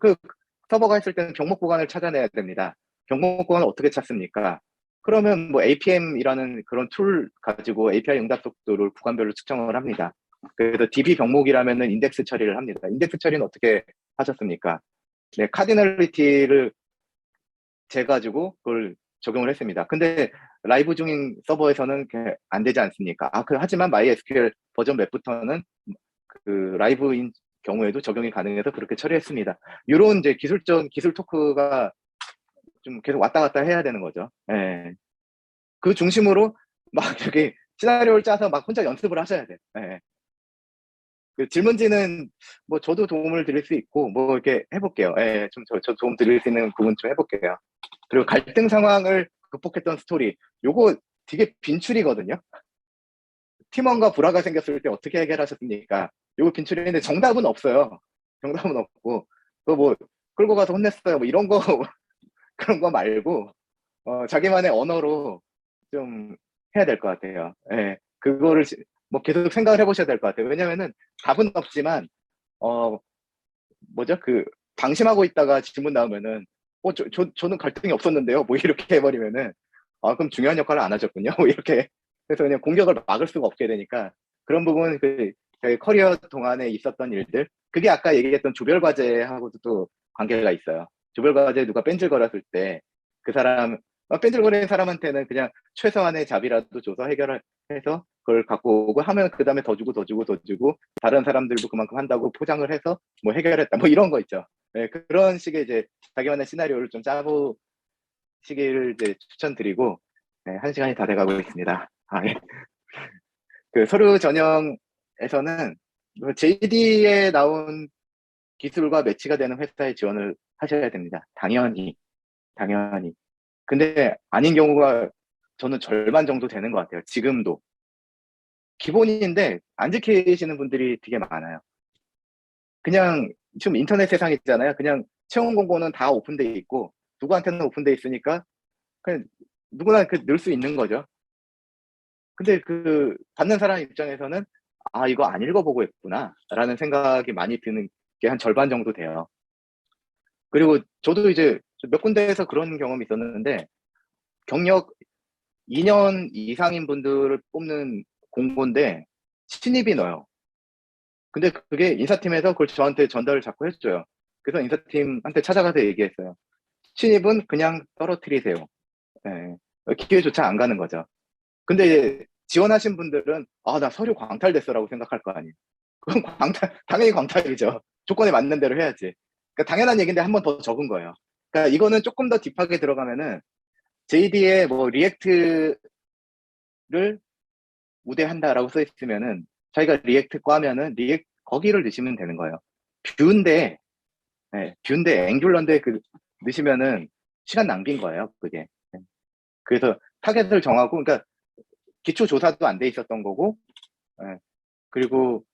서버가 했을 때는 병목 구간을 찾아내야 됩니다. 병목 구간을 어떻게 찾습니까? 그러면 뭐 APM이라는 그런 툴 가지고 API 응답 속도를 구간별로 측정을 합니다. 그래서 DB 병목이라면은 인덱스 처리를 합니다. 인덱스 처리는 어떻게 하셨습니까? 네, 카디널리티를 재가지고 그걸 적용을 했습니다. 근데 라이브 중인 서버에서는 안 되지 않습니까? 하지만 MySQL 버전 맵부터는 그 라이브인 경우에도 적용이 가능해서 그렇게 처리했습니다. 이런 이제 기술 토크가 좀 계속 왔다 갔다 해야 되는 거죠. 예. 그 중심으로 막 이렇게 시나리오를 짜서 막 혼자 연습을 하셔야 돼요. 예. 그 질문지는 뭐 저도 도움을 드릴 수 있고 뭐 이렇게 해볼게요. 예, 저 도움 드릴 수 있는 부분 좀 해볼게요. 그리고 갈등 상황을 극복했던 스토리. 요거 되게 빈출이거든요. 팀원과 불화가 생겼을 때 어떻게 해결하셨습니까? 요거 빈출인데 정답은 없어요. 정답은 없고. 그거 뭐 끌고 가서 혼냈어요. 뭐 이런 거 그런 거 말고 자기만의 언어로 좀 해야 될 것 같아요. 예. 그거를 뭐 계속 생각을 해보셔야 될 것 같아요. 왜냐면은 답은 없지만 뭐죠? 방심하고 있다가 질문 나오면은 저는 갈등이 없었는데요. 뭐 이렇게 해버리면은 그럼 중요한 역할을 안 하셨군요. 뭐 이렇게 그래서 그냥 공격을 막을 수가 없게 되니까 그런 부분 저희 커리어 동안에 있었던 일들 그게 아까 얘기했던 조별 과제하고도 또 관계가 있어요. 조별 과제 누가 뺀질거렸을 때 그 사람 뺀질거리는 사람한테는 그냥 최소한의 잡이라도 줘서 해결을 해서 그걸 갖고 오고 하면 그 다음에 더 주고 더 주고 더 주고 다른 사람들도 그만큼 한다고 포장을 해서 뭐 해결했다 뭐 이런 거 있죠. 네, 그런 식의 이제 자기만의 시나리오를 좀 짜보시기를 이제 추천드리고 네, 1시간이 다 돼가고 있습니다. 아, 예. 그 서류 전형에서는 JD에 나온 기술과 매치가 되는 회사에 지원을 하셔야 됩니다. 당연히. 근데 아닌 경우가 저는 절반 정도 되는 것 같아요. 지금도. 기본인데 안 지키시는 분들이 되게 많아요. 그냥 지금 인터넷 세상이잖아요. 그냥 채용 공고는 다 오픈돼 있고 누구한테는 오픈돼 있으니까 그냥 누구나 넣을 수 있는 거죠. 근데 그 받는 사람 입장에서는 아 이거 안 읽어보고 했구나 라는 생각이 많이 드는 게 한 절반 정도 돼요. 그리고 저도 이제 몇 군데에서 그런 경험이 있었는데 경력 2년 이상인 분들을 뽑는 공고인데 신입이 넣어요. 근데 그게 인사팀에서 그걸 저한테 전달을 자꾸 해줘요. 그래서 인사팀한테 찾아가서 얘기했어요. 신입은 그냥 떨어뜨리세요. 네. 기회조차 안 가는 거죠. 근데 지원하신 분들은 아, 나 서류 광탈됐어라고 생각할 거 아니에요. 그건 당연히 광탈이죠. 조건에 맞는 대로 해야지. 그러니까 당연한 얘기인데 한 번 더 적은 거예요. 그러니까 이거는 조금 더 딥하게 들어가면은 JD에 뭐 리액트를 우대한다라고 써 있으면은 자기가 리액트 과면은 거기를 넣으시면 되는 거예요. 뷰인데 뷰인데 앵귤러인데 넣으시면은 시간 낭비인 거예요. 그게. 그래서 타겟을 정하고 그러니까 기초 조사도 안 돼 있었던 거고 그리고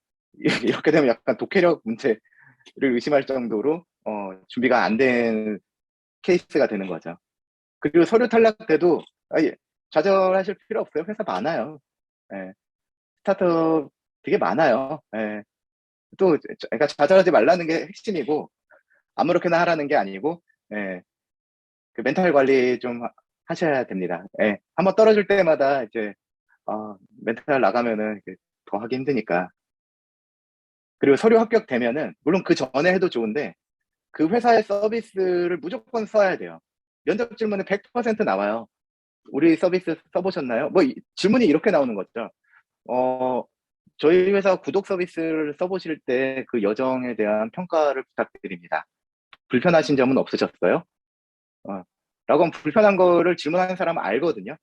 이렇게 되면 약간 독해력 문제를 의심할 정도로 준비가 안 된 케이스가 되는 거죠. 그리고 서류 탈락 때도 좌절하실 필요 없어요. 회사 많아요. 예. 스타트업 되게 많아요. 예. 또 그러니까 좌절하지 말라는 게 핵심이고 아무렇게나 하라는 게 아니고 예. 그 멘탈 관리 좀 하셔야 됩니다. 예. 한번 떨어질 때마다 이제 멘탈 나가면은 더 하기 힘드니까. 그리고 서류 합격되면은 물론 그 전에 해도 좋은데 그 회사의 서비스를 무조건 써야 돼요. 면접 질문에 100% 나와요. 우리 서비스 써보셨나요? 뭐 질문이 이렇게 나오는 거죠. 저희 회사 구독 서비스를 써보실 때 그 여정에 대한 평가를 부탁드립니다. 불편하신 점은 없으셨어요? 라고 불편한 거를 질문하는 사람은 알거든요.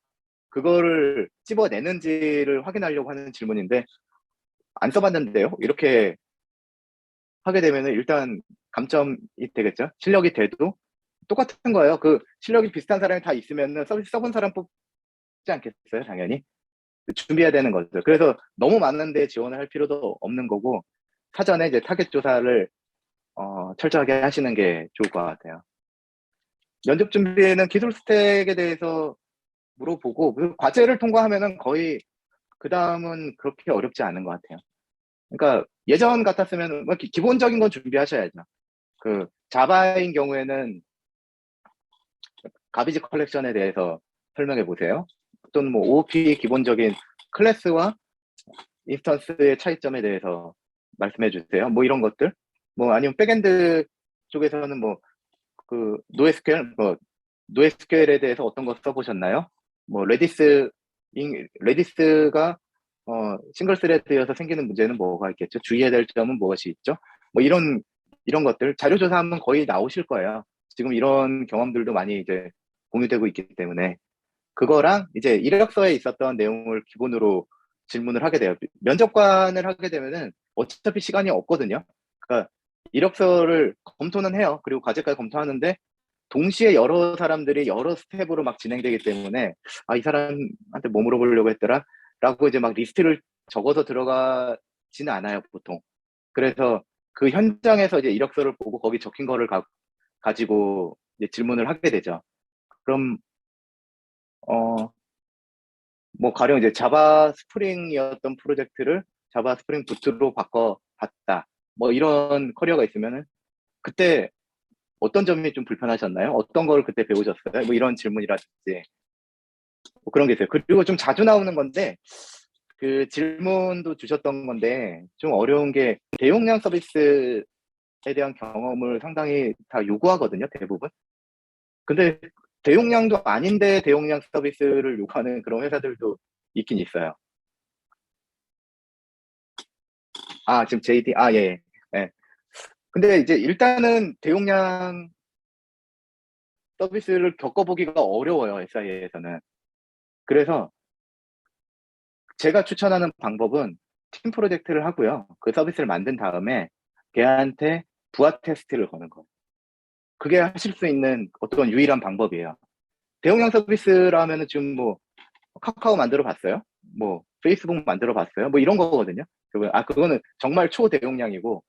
그거를 찝어내는지를 확인하려고 하는 질문인데 안 써봤는데요? 이렇게 하게 되면 일단 감점이 되겠죠. 실력이 돼도 똑같은 거예요. 그 실력이 비슷한 사람이 다 있으면 서비스 써본 사람 뽑지 않겠어요? 당연히. 준비해야 되는 거죠. 그래서 너무 많은데 지원을 할 필요도 없는 거고 사전에 이제 타겟 조사를 철저하게 하시는 게 좋을 것 같아요. 면접 준비에는 기술 스택에 대해서 물어보고 과제를 통과하면은 거의 그 다음은 그렇게 어렵지 않은 것 같아요. 그러니까 예전 같았으면 뭐 기본적인 건 준비하셔야죠. 그 자바인 경우에는 가비지 컬렉션에 대해서 설명해 보세요. 또는 뭐 OOP 기본적인 클래스와 인스턴스의 차이점에 대해서 말씀해 주세요. 뭐 이런 것들. 뭐 아니면 백엔드 쪽에서는 뭐 그 노에스큐엘에 대해서 어떤 거 써보셨나요? 뭐 레디스가 싱글 스레드여서 생기는 문제는 뭐가 있겠죠? 주의해야 될 점은 무엇이 있죠? 뭐 이런 것들 자료 조사하면 거의 나오실 거예요. 지금 이런 경험들도 많이 이제 공유되고 있기 때문에 그거랑 이제 이력서에 있었던 내용을 기본으로 질문을 하게 돼요. 면접관을 하게 되면은 어차피 시간이 없거든요. 그러니까 이력서를 검토는 해요. 그리고 과제까지 검토하는데 동시에 여러 사람들이 여러 스텝으로 막 진행되기 때문에 이 사람한테 뭐 물어보려고 했더라? 라고 이제 막 리스트를 적어서 들어가지는 않아요, 보통. 그래서 그 현장에서 이제 이력서를 보고 거기 적힌 거를 가지고 이제 질문을 하게 되죠. 그럼 뭐 가령 이제 자바 스프링이었던 프로젝트를 자바 스프링 부트로 바꿔봤다. 뭐 이런 커리어가 있으면은 그때 어떤 점이 좀 불편하셨나요? 어떤 걸 그때 배우셨어요? 뭐 이런 질문이라든지 뭐 그런 게 있어요. 그리고 좀 자주 나오는 건데 그 질문도 주셨던 건데 좀 어려운 게 대용량 서비스에 대한 경험을 상당히 다 요구하거든요, 대부분. 근데 대용량도 아닌데 대용량 서비스를 요구하는 그런 회사들도 있긴 있어요. 지금 JD, 예. 예. 근데 이제 일단은 대용량 서비스를 겪어보기가 어려워요, SI에서는. 그래서 제가 추천하는 방법은 팀 프로젝트를 하고요. 그 서비스를 만든 다음에 걔한테 부하 테스트를 거는 거예요. 그게 하실 수 있는 어떤 유일한 방법이에요. 대용량 서비스라면은 지금 뭐 카카오 만들어 봤어요? 뭐 페이스북 만들어 봤어요? 뭐 이런 거거든요. 그거는 정말 초대용량이고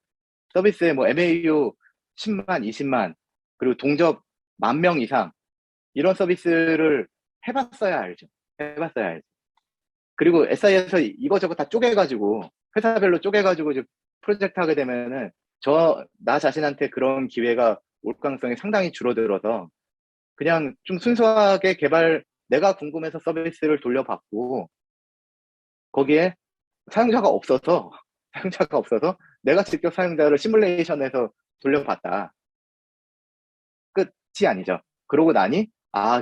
서비스에 뭐 MAU 10만, 20만 그리고 동접 10,000명 이상 이런 서비스를 해봤어야 알죠. 해봤어야 알죠. 그리고 SI에서 이거저거 다 쪼개가지고 회사별로 쪼개가지고 이제 프로젝트 하게 되면은 나 자신한테 그런 기회가 올 가능성이 상당히 줄어들어서 그냥 좀 순수하게 내가 궁금해서 서비스를 돌려받고 거기에 사용자가 없어서 사용자가 없어서 내가 직접 사용자를 시뮬레이션해서 돌려봤다. 끝이 아니죠. 그러고 나니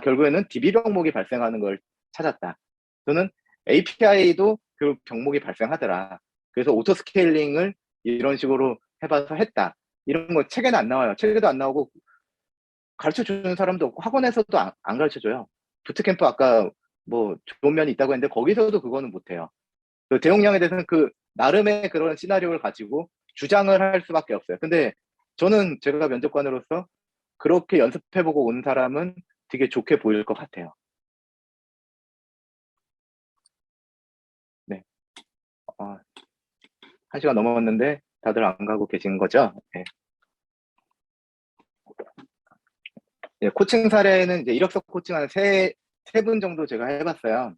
결국에는 DB 병목이 발생하는 걸 찾았다. 저는 API도 그 병목이 발생하더라. 그래서 오토 스케일링을 이런 식으로 해봐서 했다. 이런 거 책에는 안 나와요. 책에도 안 나오고 가르쳐 주는 사람도 없고 학원에서도 안 가르쳐 줘요. 부트캠프 아까 뭐 좋은 면이 있다고 했는데 거기서도 그거는 못해요. 그 대용량에 대해서는 그 나름의 그런 시나리오를 가지고 주장을 할 수밖에 없어요. 근데 저는 제가 면접관으로서 그렇게 연습해보고 온 사람은 되게 좋게 보일 것 같아요. 네. 1시간 넘었는데 다들 안 가고 계신 거죠? 네. 예, 코칭 사례는 이제 이력서 코칭 한 세 분 정도 제가 해봤어요.